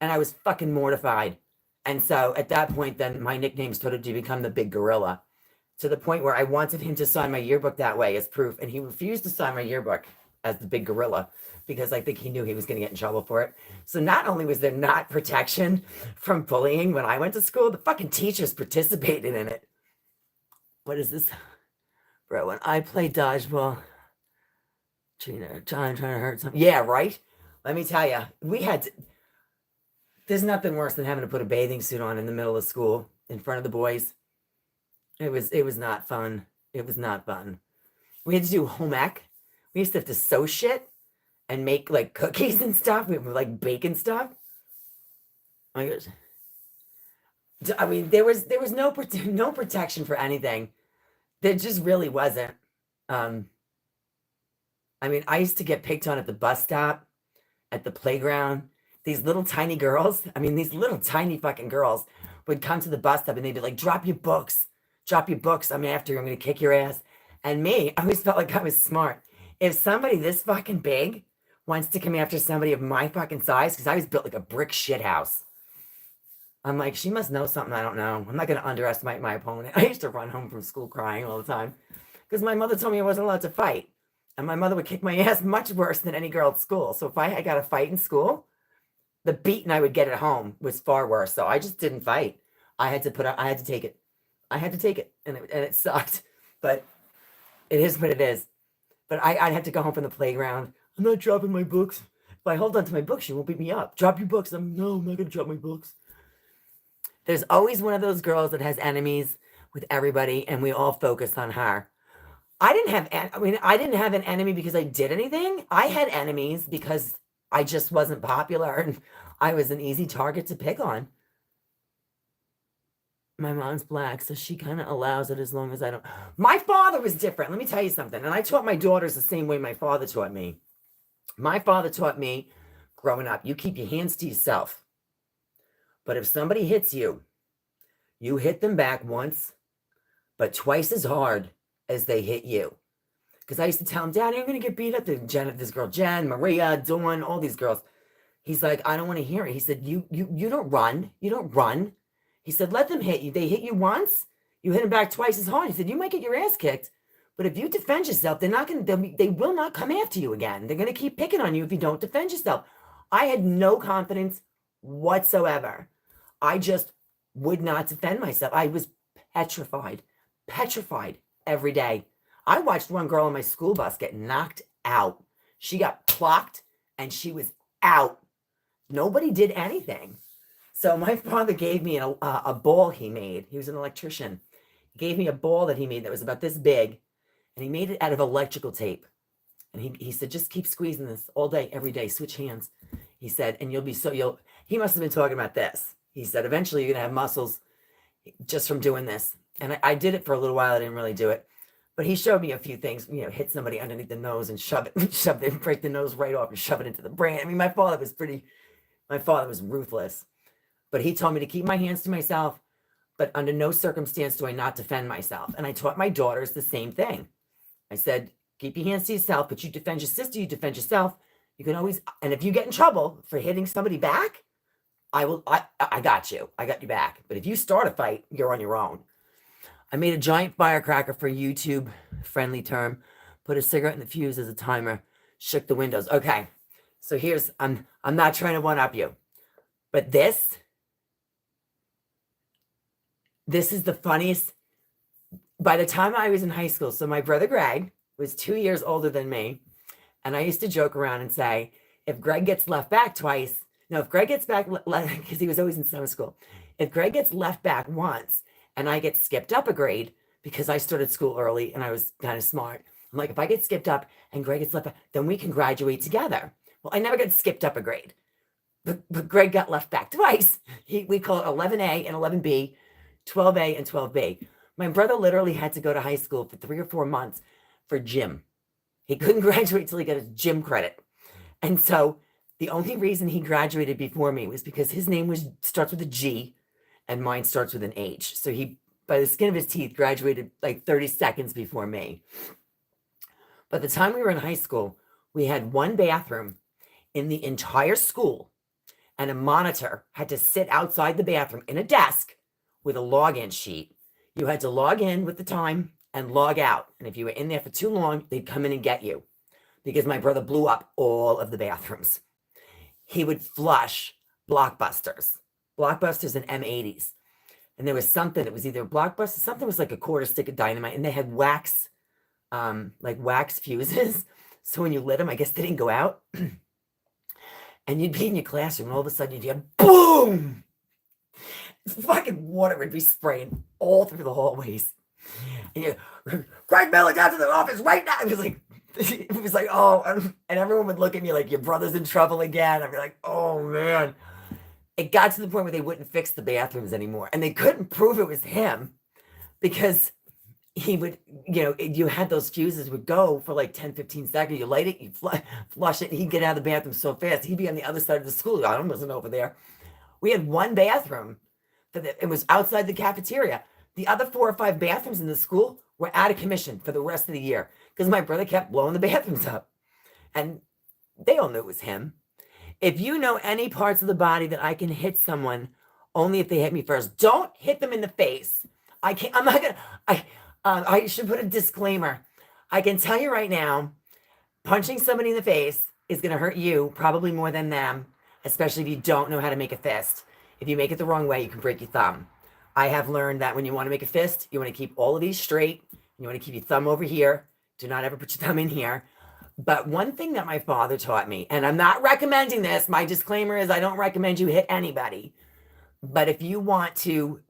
And I was fucking mortified. And so at that point, then my nickname started to become the big gorilla, to the point where I wanted him to sign my yearbook that way as proof. And he refused to sign my yearbook as the big gorilla, because I think he knew he was going to get in trouble for it. So not only was there not protection from bullying when I went to school, the fucking teachers participated in it. What is this? Bro, when I played dodgeball, Trina, John trying to hurt something. Yeah, right? Let me tell you, there's nothing worse than having to put a bathing suit on in the middle of school in front of the boys. It was not fun. It was not fun. We had to do home ec. We used to have to sew shit and make like cookies and stuff. We would like bacon stuff. Oh my gosh. I mean, there was no protection for anything. There just really wasn't. I mean, I used to get picked on at the bus stop, at the playground. These little tiny girls, these little tiny fucking girls would come to the bus stop and they'd be like, drop your books. I'm after you. I'm going to kick your ass. And me, I always felt like I was smart. If somebody this fucking big wants to come after somebody of my fucking size, because I was built like a brick shit house, I'm like, she must know something I don't know. I'm not going to underestimate my opponent. I used to run home from school crying all the time because my mother told me I wasn't allowed to fight. And my mother would kick my ass much worse than any girl at school. So if I got a fight in school, the beating I would get at home was far worse. So I just didn't fight. I had to take it. And it sucked. But it is what it is. But I'd have to go home from the playground. I'm not dropping my books. If I hold on to my books, you won't beat me up. Drop your books. I'm not going to drop my books. There's always one of those girls that has enemies with everybody, and we all focus on her. I didn't have an enemy because I did anything. I had enemies because I just wasn't popular, and I was an easy target to pick on. My mom's black, so she kind of allows it as long as I don't. My father was different. Let me tell you something. And I taught my daughters the same way my father taught me. My father taught me growing up, you keep your hands to yourself. But if somebody hits you, you hit them back once, but twice as hard as they hit you. Because I used to tell him, Daddy, I'm going to get beat up. This girl, Jen, Maria, Dawn, all these girls. He's like, I don't want to hear it. He said, you don't run. You don't run. He said, let them hit you. They hit you once, you hit them back twice as hard. He said, you might get your ass kicked, But if you defend yourself, they will not come after you again. They're going to keep picking on you if you don't defend yourself. I had no confidence whatsoever. I just would not defend myself. I was petrified every day. I watched one girl on my school bus get knocked out. She got clocked and she was out. Nobody did anything. So my father gave me a ball he made. He was an electrician. He gave me a ball that he made that was about this big, and he made it out of electrical tape. And he said, just keep squeezing this all day, every day, switch hands. He said, and he must have been talking about this. He said, eventually you're going to have muscles just from doing this. And I did it for a little while. I didn't really do it. But he showed me a few things, hit somebody underneath the nose and shove it, break the nose right off and shove it into the brain. I mean, my father was ruthless. But he told me to keep my hands to myself, but under no circumstance do I not defend myself. And I taught my daughters the same thing. I said, keep your hands to yourself, but you defend your sister, you defend yourself. You can always, and if you get in trouble for hitting somebody back, I got you. I got you back. But if you start a fight, you're on your own. I made a giant firecracker for YouTube, friendly term, put a cigarette in the fuse as a timer, shook the windows. Okay, so I'm not trying to one-up you, but this is the funniest. By the time I was in high school, so my brother Greg was 2 years older than me, and I used to joke around and say, if Greg gets left back twice, if Greg gets back, because he was always in summer school, if Greg gets left back once and I get skipped up a grade because I started school early and I was kind of smart, I'm like, if I get skipped up and Greg gets left back, then we can graduate together. Well, I never got skipped up a grade, but Greg got left back twice. We call it 11A and 11B, 12A and 12B. My brother literally had to go to high school for 3 or 4 months for gym. He couldn't graduate till he got his gym credit. And so the only reason he graduated before me was because his name starts with a G and mine starts with an H. So he, by the skin of his teeth, graduated like 30 seconds before me. By the time we were in high school, we had one bathroom in the entire school, and a monitor had to sit outside the bathroom in a desk with a login sheet. You had to log in with the time and log out. And if you were in there for too long, they'd come in and get you, because my brother blew up all of the bathrooms. He would flush Blockbusters and M80s. And there was something that was either Blockbuster, something was like a quarter stick of dynamite, and they had wax fuses. So when you lit them, I guess they didn't go out. And you'd be in your classroom, and all of a sudden you'd hear boom! Fucking water would be spraying all through the hallways. And you, Greg Miller, down to the office right now. It was like, oh, and everyone would look at me like, your brother's in trouble again. I'd be like, oh man. It got to the point where they wouldn't fix the bathrooms anymore. And they couldn't prove it was him because he would, you had those fuses would go for like 10, 15 seconds. You light it, you flush it, and he'd get out of the bathroom so fast. He'd be on the other side of the school. I wasn't over there. We had one bathroom. It was outside the cafeteria. The other 4 or 5 bathrooms in the school were out of commission for the rest of the year because my brother kept blowing the bathrooms up. And they all knew it was him. If you know any parts of the body that I can hit someone, only if they hit me first. Don't hit them in the face. I should put a disclaimer. I can tell you right now, punching somebody in the face is going to hurt you probably more than them, especially if you don't know how to make a fist. If you make it the wrong way, you can break your thumb. I have learned that when you want to make a fist, you want to keep all of these straight. You want to keep your thumb over here. Do not ever put your thumb in here. But one thing that my father taught me, and I'm not recommending this, my disclaimer is I don't recommend you hit anybody. But if you want to,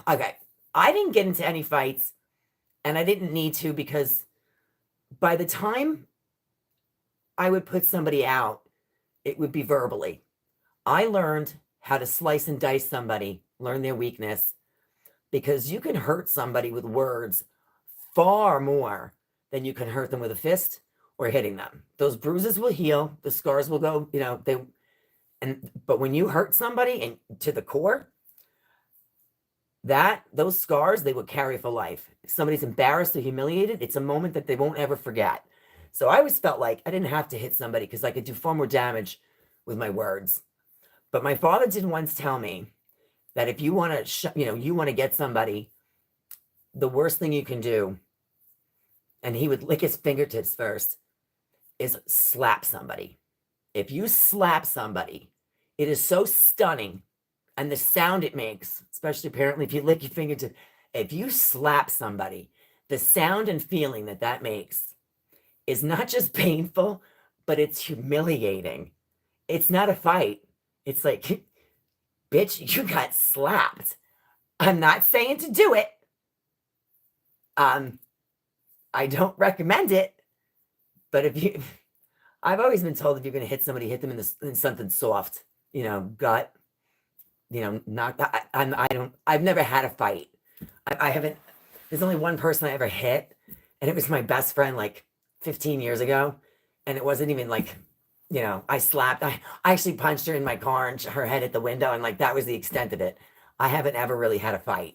okay, I didn't get into any fights, and I didn't need to, because by the time I would put somebody out, it would be verbally. I learned how to slice and dice somebody, learn their weakness, because you can hurt somebody with words far more than you can hurt them with a fist or hitting them. Those bruises will heal, the scars will go, but when you hurt somebody and to the core, those scars, they will carry for life. If somebody's embarrassed or humiliated, it's a moment that they won't ever forget. So I always felt like I didn't have to hit somebody because I could do far more damage with my words. But my father did once tell me that if you want to, you want to get somebody, the worst thing you can do and he would lick his fingertips first, is slap somebody. If you slap somebody, it is so stunning. And the sound it makes, especially apparently if you lick your fingertips, if you slap somebody, the sound and feeling that that makes is not just painful, but it's humiliating. It's not a fight. It's like, bitch, you got slapped. I'm not saying to do it. I don't recommend it. But I've always been told if you're going to hit somebody, hit them in something soft, gut, knock. I've never had a fight. I haven't. There's only one person I ever hit, and it was my best friend like 15 years ago, and it wasn't even like, I slapped. I actually punched her in my car and her head at the window, and like that was the extent of it. I haven't ever really had a fight.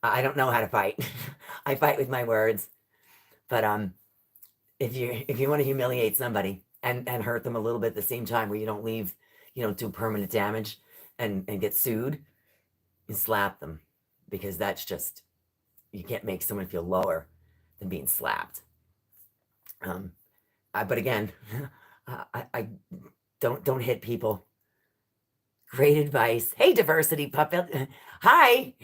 I don't know how to fight. I fight with my words. But if you want to humiliate somebody and hurt them a little bit at the same time, where you don't leave, do permanent damage and get sued, you slap them, because that's just, you can't make someone feel lower than being slapped. But again, I don't hit people. Great advice. Hey, diversity puppet. Hi.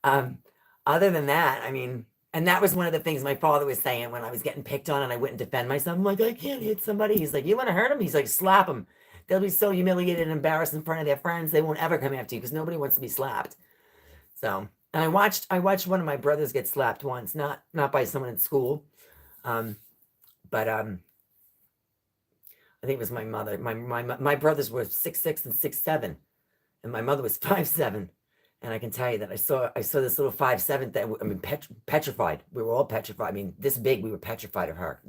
Other than that, I mean, and that was one of the things my father was saying when I was getting picked on and I wouldn't defend myself. I'm like, I can't hit somebody. He's like, you want to hurt them? He's like, slap them. They'll be so humiliated and embarrassed in front of their friends. They won't ever come after you because nobody wants to be slapped. So, and I watched one of my brothers get slapped once, not by someone in school, but I think it was my mother. My brothers were 6'6" and 6'7", and my mother was 5'7". And I can tell you that I saw this little 5'7" that, I mean, petrified. We were all petrified. I mean, this big, we were petrified of her.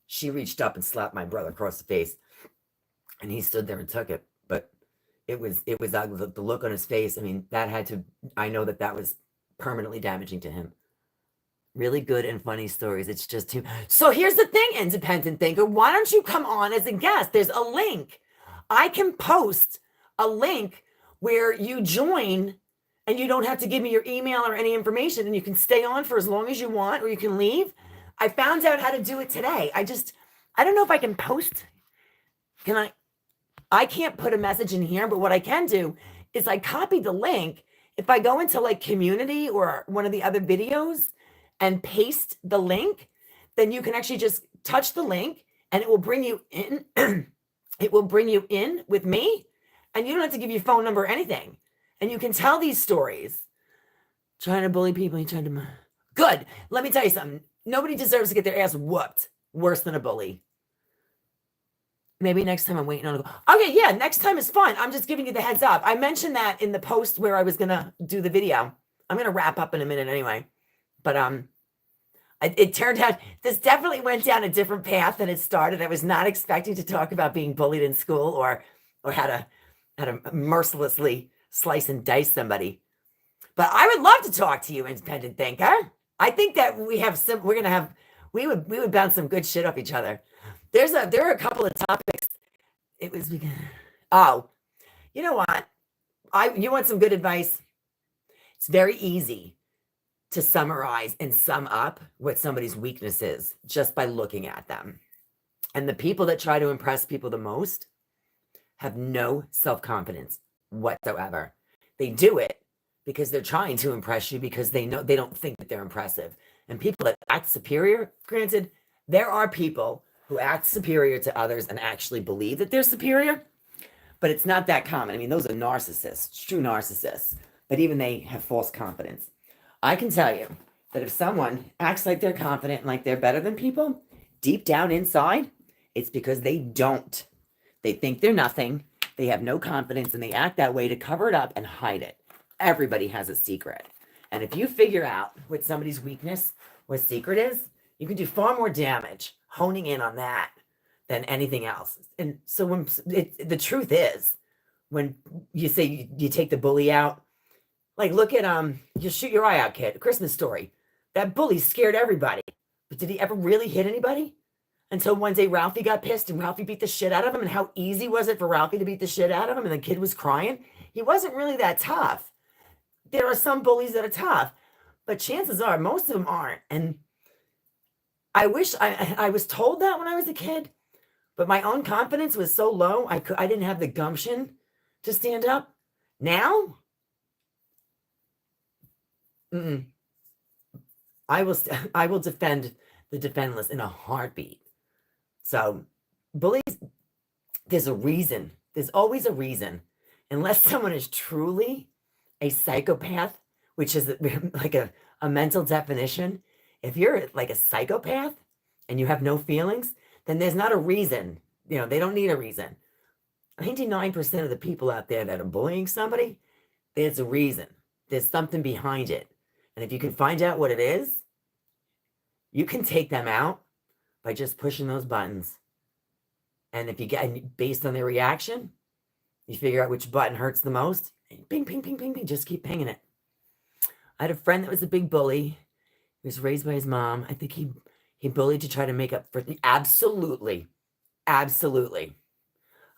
She reached up and slapped my brother across the face, and he stood there and took it. But it was ugly. The look on his face. I mean, I know that was permanently damaging to him. Really good and funny stories. It's just too. So here's the thing, independent thinker. Why don't you come on as a guest? There's a link. I can post a link where you join and you don't have to give me your email or any information, and you can stay on for as long as you want, or you can leave. I found out how to do it today. I don't know if I can post. I can't put a message in here, but what I can do is I copy the link. If I go into like community or one of the other videos and paste the link, then you can actually just touch the link and it will bring you in. It will bring you in with me. And you don't have to give your phone number or anything. And you can tell these stories. Trying to bully people. Good. Let me tell you something. Nobody deserves to get their ass whooped worse than a bully. Maybe next time I'm waiting on it. Okay, yeah, next time is fun. I'm just giving you the heads up. I mentioned that in the post where I was going to do the video. I'm going to wrap up in a minute anyway. But it turned out this definitely went down a different path than it started. I was not expecting to talk about being bullied in school or how to mercilessly slice and dice somebody. But I would love to talk to you, independent thinker. I think that we would bounce some good shit off each other. There are a couple of topics. You know what? You want some good advice? It's very easy to summarize and sum up what somebody's weakness is just by looking at them. And the people that try to impress people the most have no self-confidence whatsoever. They do it because they're trying to impress you because they don't think that they're impressive. And people that act superior, granted, there are people who act superior to others and actually believe that they're superior, but it's not that common. I mean, those are narcissists, true narcissists, but even they have false confidence. I can tell you that if someone acts like they're confident and like they're better than people, deep down inside, it's because they don't. They think they're nothing, they have no confidence, and they act that way to cover it up and hide it. Everybody has a secret. And if you figure out what somebody's weakness or secret is, you can do far more damage honing in on that than anything else. And so the truth is, when you say you take the bully out, like look at You Shoot Your Eye Out Kid, A Christmas Story. That bully scared everybody. But did he ever really hit anybody? Until one day Ralphie got pissed and Ralphie beat the shit out of him. And how easy was it for Ralphie to beat the shit out of him? And the kid was crying. He wasn't really that tough. There are some bullies that are tough. but chances are most of them aren't. And I wish I was told that when I was a kid, but my own confidence was so low, I didn't have the gumption to stand up. Now, mm-mm, I will defend the defenseless in a heartbeat. So, bullies, there's a reason. There's always a reason. Unless someone is truly a psychopath, which is like a mental definition. If you're like a psychopath and you have no feelings, then there's not a reason. They don't need a reason. 99% of the people out there that are bullying somebody, there's a reason. There's something behind it. And if you can find out what it is, you can take them out by just pushing those buttons. And if you get, based on their reaction, you figure out which button hurts the most. Ping, ping, ping, ping, ping. Just keep pinging it. I had a friend that was a big bully. He was raised by his mom. I think he bullied to try to make up for the absolutely. I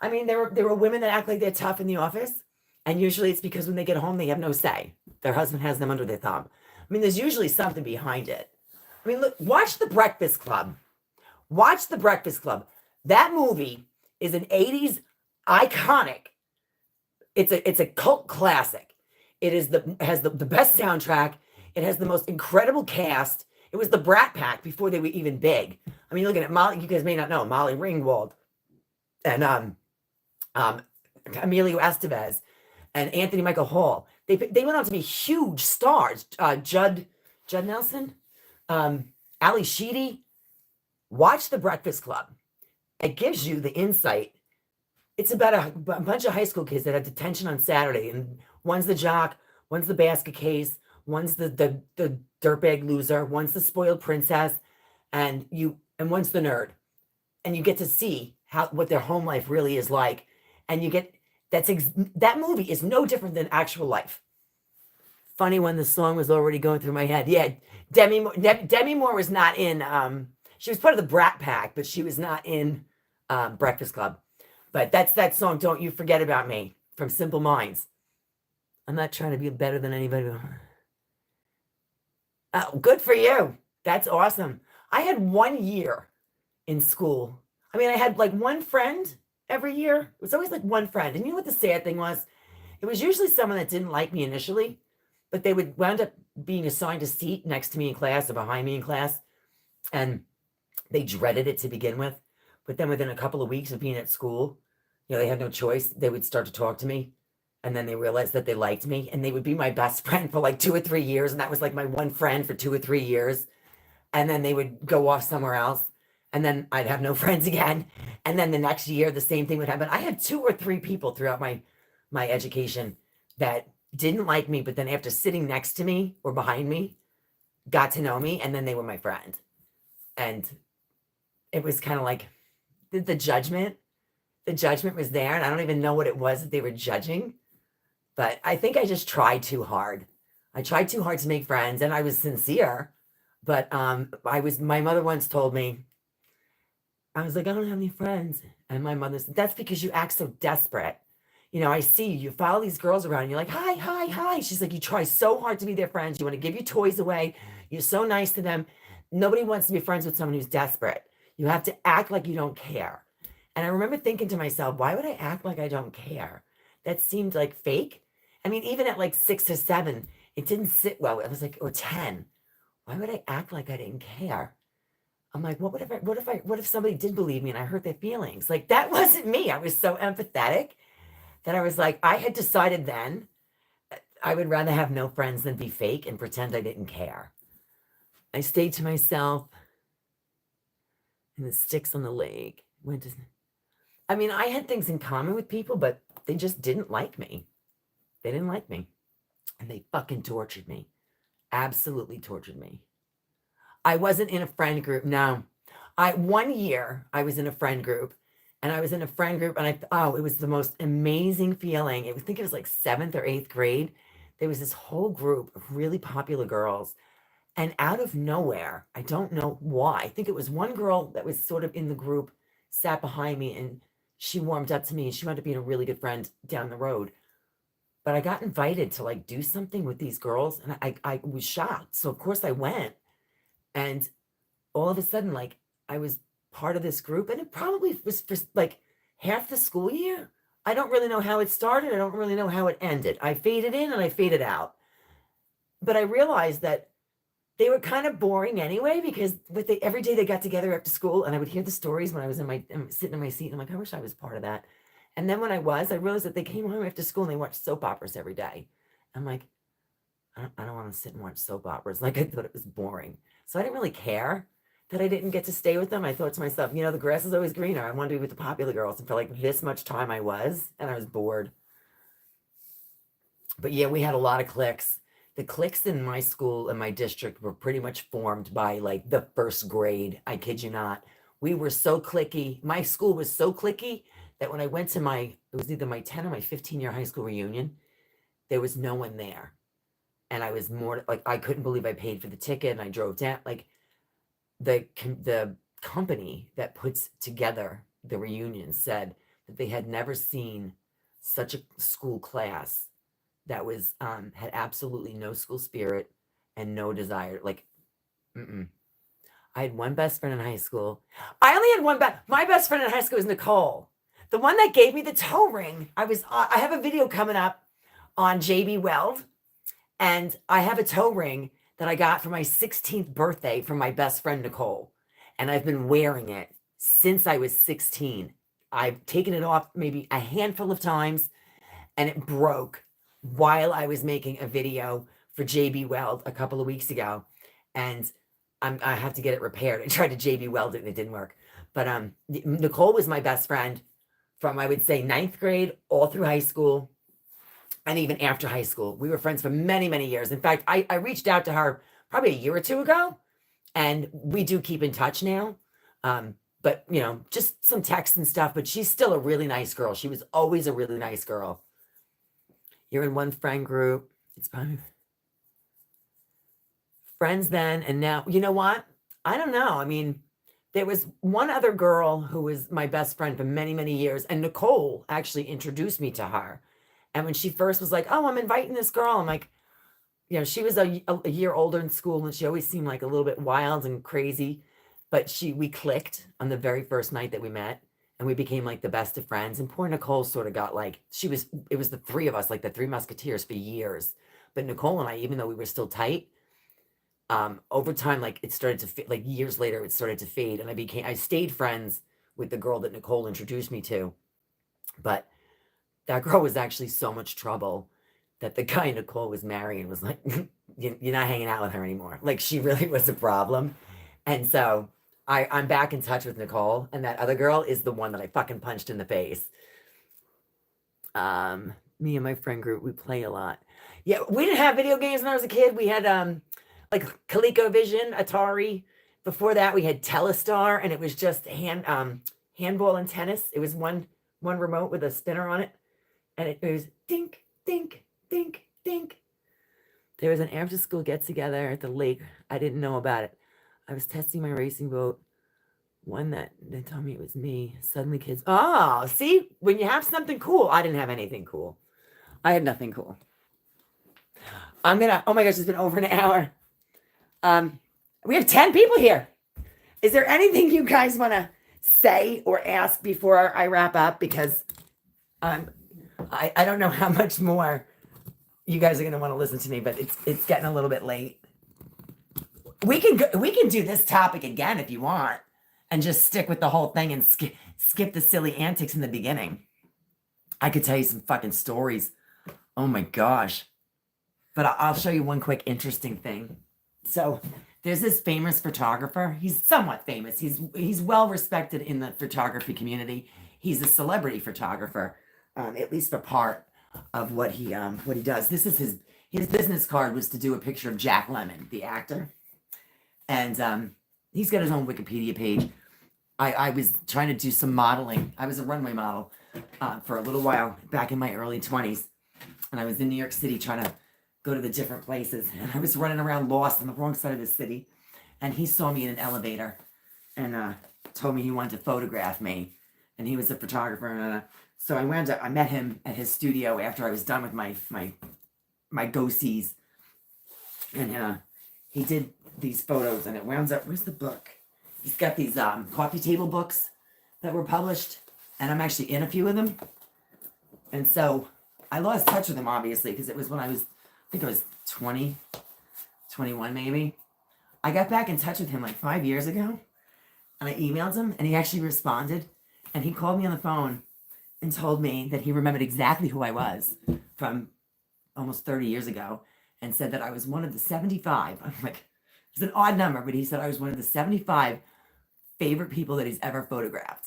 mean, there were women that act like they're tough in the office, and usually it's because when they get home, they have no say. Their husband has them under their thumb. I mean, there's usually something behind it. I mean, look, watch The Breakfast Club. Watch The Breakfast Club. That movie is an 80s iconic. It's a cult classic. It has the best soundtrack. It has the most incredible cast. It was the Brat Pack before they were even big. I mean, looking at Molly, you guys may not know Molly Ringwald and Emilio Estevez and Anthony Michael Hall. They went on to be huge stars. Judd Nelson, Ali Sheedy. Watch The Breakfast Club. It gives you the insight. It's about a bunch of high school kids that have detention on Saturday, and one's the jock, one's the basket case, one's the dirtbag loser, one's the spoiled princess, and one's the nerd. And you get to see what their home life really is like, and you get that movie is no different than actual life. Funny when the song was already going through my head. Yeah, Demi Moore was not in. She was part of the Brat Pack, but she was not in Breakfast Club. But that's that song, Don't You Forget About Me, from Simple Minds. I'm not trying to be better than anybody. Oh, good for you. That's awesome. I had 1 year in school. I mean, I had like one friend every year. It was always like one friend. And you know what the sad thing was? It was usually someone that didn't like me initially, but they would wound up being assigned a seat next to me in class or behind me in class. And they dreaded it to begin with. But then within a couple of weeks of being at school, they had no choice. They would start to talk to me. And then they realized that they liked me. And they would be my best friend for like 2 or 3 years. And that was like my one friend for 2 or 3 years. And then they would go off somewhere else. And then I'd have no friends again. And then the next year, the same thing would happen. I had 2 or 3 people throughout my education that didn't like me. But then after sitting next to me or behind me, got to know me. And then they were my friend. And it was kind of like the judgment was there, and I don't even know what it was that they were judging, but I think I just tried too hard. I tried too hard to make friends, and I was sincere, but my mother once told me, I was like, I don't have any friends, and my mother said, that's because you act so desperate. I see you follow these girls around, and you're like, hi, hi, hi. She's like, you try so hard to be their friends. You want to give your toys away. You're so nice to them. Nobody wants to be friends with someone who's desperate. You have to act like you don't care. And I remember thinking to myself, why would I act like I don't care? That seemed like fake. I mean, even at like 6 or 7, it didn't sit well. It was like, or 10. Why would I act like I didn't care? I'm like, what if somebody did believe me and I hurt their feelings? Like, that wasn't me. I was so empathetic that I was like, I had decided then I would rather have no friends than be fake and pretend I didn't care. I stayed to myself in the sticks on the lake. I mean, I had things in common with people, but they just didn't like me. They didn't like me. And they fucking tortured me. Absolutely tortured me. I wasn't in a friend group. No. 1 year I was in a friend group. And I was in a friend group, and it was the most amazing feeling. I think it was like 7th or 8th grade. There was this whole group of really popular girls. And out of nowhere, I don't know why. I think it was one girl that was sort of in the group, sat behind me, and she warmed up to me, and she wound up being a really good friend down the road. but I got invited to like do something with these girls, and I was shocked. So of course I went, and all of a sudden, like, I was part of this group, and it probably was for like half the school year. I don't really know how it started. I don't really know how it ended. I faded in and I faded out. But I realized that they were kind of boring anyway, because every day they got together after school, and I would hear the stories when I was sitting in my seat. And I'm like, I wish I was part of that. And then when I realized that they came home after school and they watched soap operas every day. I'm like, I don't want to sit and watch soap operas. Like, I thought it was boring. So I didn't really care that I didn't get to stay with them. I thought to myself, the grass is always greener. I wanted to be with the popular girls. And for like this much time I was, and I was bored. But yeah, we had a lot of cliques. The cliques in my school and my district were pretty much formed by like the first grade. I kid you not. We were so cliquey. My school was so cliquey that when I went to it was either my 10 or my 15-year high school reunion, there was no one there. And I was more like, I couldn't believe I paid for the ticket, and I drove down. Like, the company that puts together the reunion said that they had never seen such a school class that was had absolutely no school spirit and no desire. Like, I had one best friend in high school. I only had one my best friend in high school was Nicole, the one that gave me the toe ring. I have a video coming up on JB Weld, and I have a toe ring that I got for my 16th birthday from my best friend, Nicole. And I've been wearing it since I was 16. I've taken it off maybe a handful of times, and it broke while I was making a video for JB Weld a couple of weeks ago. And I have to get it repaired. I tried to JB Weld it and it didn't work. But Nicole was my best friend from, I would say, 9th grade all through high school. And even after high school, we were friends for many, many years. In fact, I reached out to her probably a year or two ago, and we do keep in touch now. But, just some texts and stuff, but she's still a really nice girl. She was always a really nice girl. You're in one friend group. It's probably friends then and now. You know what? I don't know. I mean, there was one other girl who was my best friend for many, many years, and Nicole actually introduced me to her. And when she first was like, oh, I'm inviting this girl, I'm like, she was a year older in school, and she always seemed like a little bit wild and crazy. But we clicked on the very first night that we met, and we became like the best of friends. And poor Nicole sort of got like, it was the three of us, like the Three Musketeers for years. But Nicole and I, even though we were still tight, over time, like it started to like years later, it started to fade. And I stayed friends with the girl that Nicole introduced me to. But that girl was actually so much trouble that the guy Nicole was marrying was like, you're not hanging out with her anymore. Like, she really was a problem. And so I'm back in touch with Nicole, and that other girl is the one that I fucking punched in the face. Me and my friend group, we play a lot. Yeah, we didn't have video games when I was a kid. We had like ColecoVision, Atari. Before that, we had Telestar, and it was just handball and tennis. It was one remote with a spinner on it, and it was dink, dink, dink, dink. There was an after-school get-together at the lake. I didn't know about it. I was testing my racing boat. One that they told me it was me. Suddenly kids, oh, see? When you have something cool, I didn't have anything cool. I had nothing cool. Oh my gosh, it's been over an hour. We have 10 people here. Is there anything you guys want to say or ask before I wrap up? Because I don't know how much more you guys are going to want to listen to me, but it's getting a little bit late. We can do this topic again if you want, and just stick with the whole thing and skip the silly antics in the beginning. I could tell you some fucking stories. Oh my gosh. But I'll show you one quick interesting thing. So there's this famous photographer. He's somewhat famous. He's well respected in the photography community. He's a celebrity photographer, at least for part of what he does. This is his business card was to do a picture of Jack Lemmon, the actor. And he's got his own Wikipedia page. I was trying to do some modeling. I was a runway model for a little while back in my early 20s. And I was in New York City trying to go to the different places. And I was running around lost on the wrong side of the city. And he saw me in an elevator and told me he wanted to photograph me. and he was a photographer. And so I met him at his studio after I was done with my go-sees. And he did these photos, and it wound up, where's the book? He's got these coffee table books that were published, and I'm actually in a few of them. And so I lost touch with him, obviously, because it was when I think I was 20, 21 maybe. I got back in touch with him like 5 years ago, and I emailed him, and he actually responded, and he called me on the phone and told me that he remembered exactly who I was from almost 30 years ago, and said that I was one of the 75. I'm like, it's an odd number, but he said I was one of the 75 favorite people that he's ever photographed.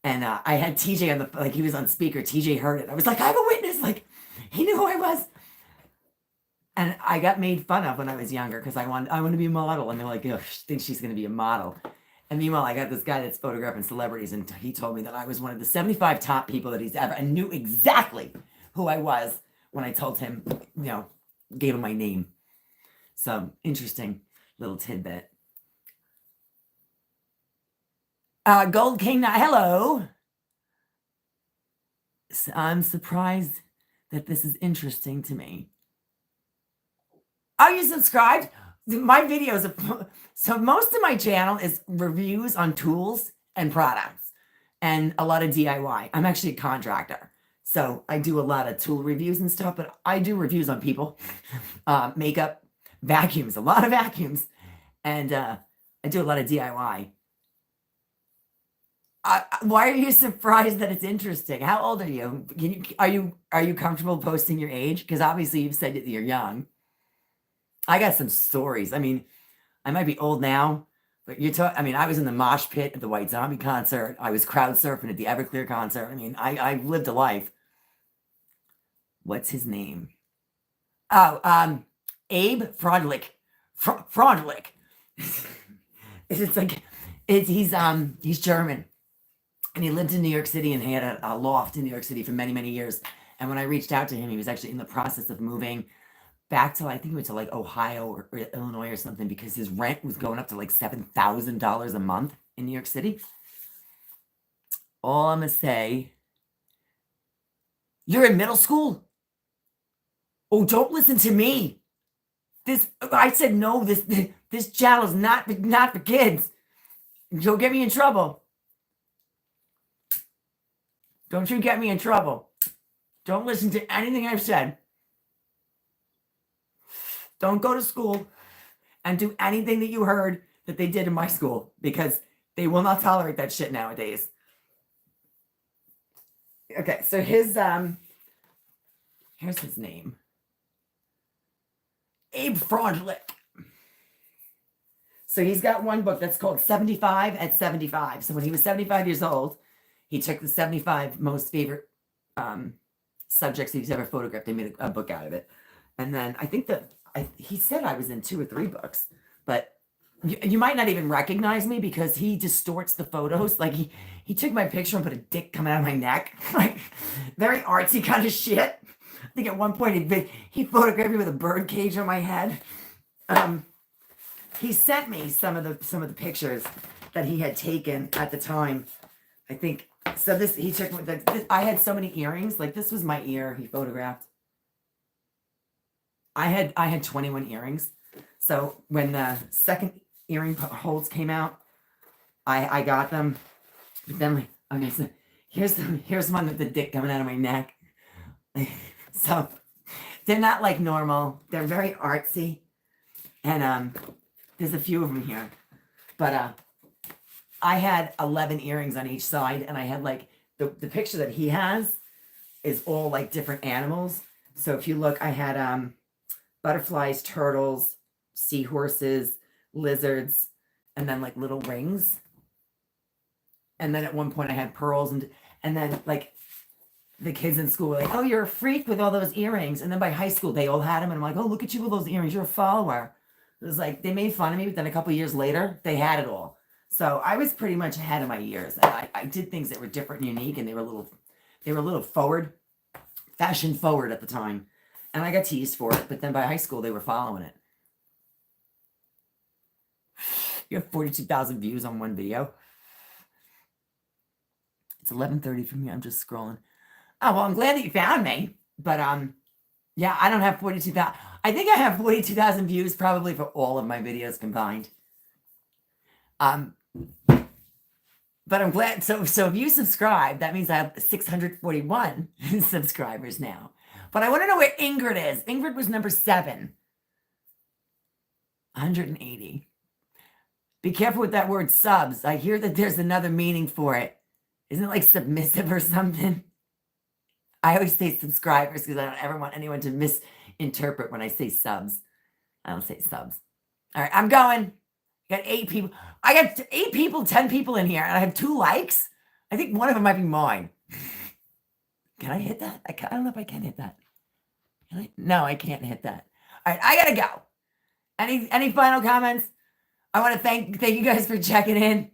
And I had TJ on the, he was on speaker. TJ heard it. I was like, I have a witness. Like, he knew who I was. And I got made fun of when I was younger because I want to be a model. And they're like, oh, she thinks she's going to be a model. And meanwhile, I got this guy that's photographing celebrities, and he told me that I was one of the 75 top people that he's ever, and knew exactly who I was when I told him, gave him my name. So, interesting little tidbit. Gold King, hello. I'm surprised that this is interesting to me. Are you subscribed? My videos, so most of my channel is reviews on tools and products and a lot of DIY. I'm actually a contractor, so I do a lot of tool reviews and stuff, but I do reviews on people, makeup, vacuums, a lot of vacuums, and I do a lot of DIY. Why are you surprised that it's interesting? How old are you? Are you comfortable posting your age? Because obviously you've said that you're young. I got some stories. I mean, I might be old now, but I was in the mosh pit at the White Zombie concert. I was crowd surfing at the Everclear concert. I mean, I've lived a life. What's his name? Oh, Abe Fraudlick. Fraudlick. He's German. And he lived in New York City, and he had a loft in New York City for many, many years. And when I reached out to him, he was actually in the process of moving back to, I think it went to like Ohio or Illinois or something, because his rent was going up to like $7,000 a month in New York City. All I'm going to say, you're in middle school? Oh, don't listen to me. I said no, this channel is not for kids. You'll get me in trouble. Don't you get me in trouble. Don't listen to anything I've said. Don't go to school and do anything that you heard that they did in my school, because they will not tolerate that shit nowadays. Okay, so here's his name. Abe Fraudlick. So he's got one book that's called 75 at 75. So when he was 75 years old, he took the 75 most favorite subjects he's ever photographed. They made a book out of it. And then I think he said I was in 2 or 3 books, but you might not even recognize me because he distorts the photos. Like he took my picture and put a dick coming out of my neck, like very artsy kind of shit. I think at one point he photographed me with a bird cage on my head. He sent me some of the pictures that he had taken at the time. I think so. He took I had so many earrings. Like, this was my ear he photographed. I had 21 earrings. So when the second earring holes came out, I got them. But then, okay, so here's one with the dick coming out of my neck. So they're not like normal. They're very artsy, and there's a few of them here. But I had 11 earrings on each side, and I had like the picture that he has is all like different animals. So if you look, I had butterflies, turtles, seahorses, lizards, and then like little rings. And then at one point I had pearls, and then like the kids in school were like, oh, you're a freak with all those earrings. And then by high school, they all had them. And I'm like, oh, look at you with those earrings. You're a follower. It was like, they made fun of me, but then a couple years later, they had it all. So I was pretty much ahead of my years. And I did things that were different and unique, and they were a little forward, fashion forward at the time. And I got teased for it, but then by high school, they were following it. You have 42,000 views on one video. It's 11:30 for me. I'm just scrolling. Oh, well, I'm glad that you found me. But yeah, I don't have 42,000. I think I have 42,000 views probably for all of my videos combined. But I'm glad. So if you subscribe, that means I have 641 subscribers now. But I want to know where Ingrid is. Ingrid was number 7. 180. Be careful with that word subs. I hear that there's another meaning for it. Isn't it like submissive or something? I always say subscribers because I don't ever want anyone to misinterpret when I say subs. I don't say subs. All right, I'm going. I got 8 people. I got 8 people, 10 people in here, and I have 2 likes. I think one of them might be mine. Can I hit that? I don't know if I can hit that. Can I? No, I can't hit that. All right, I gotta go. Any final comments? I want to thank you guys for checking in.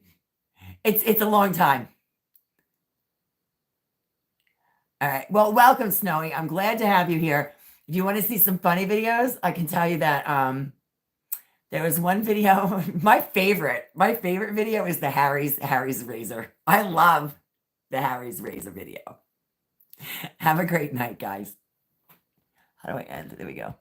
It's a long time. All right. Well, welcome, Snowy. I'm glad to have you here. If you want to see some funny videos, I can tell you that there was one video. My favorite video is the Harry's razor. I love the Harry's razor video. Have a great night, guys. How do I end? There we go.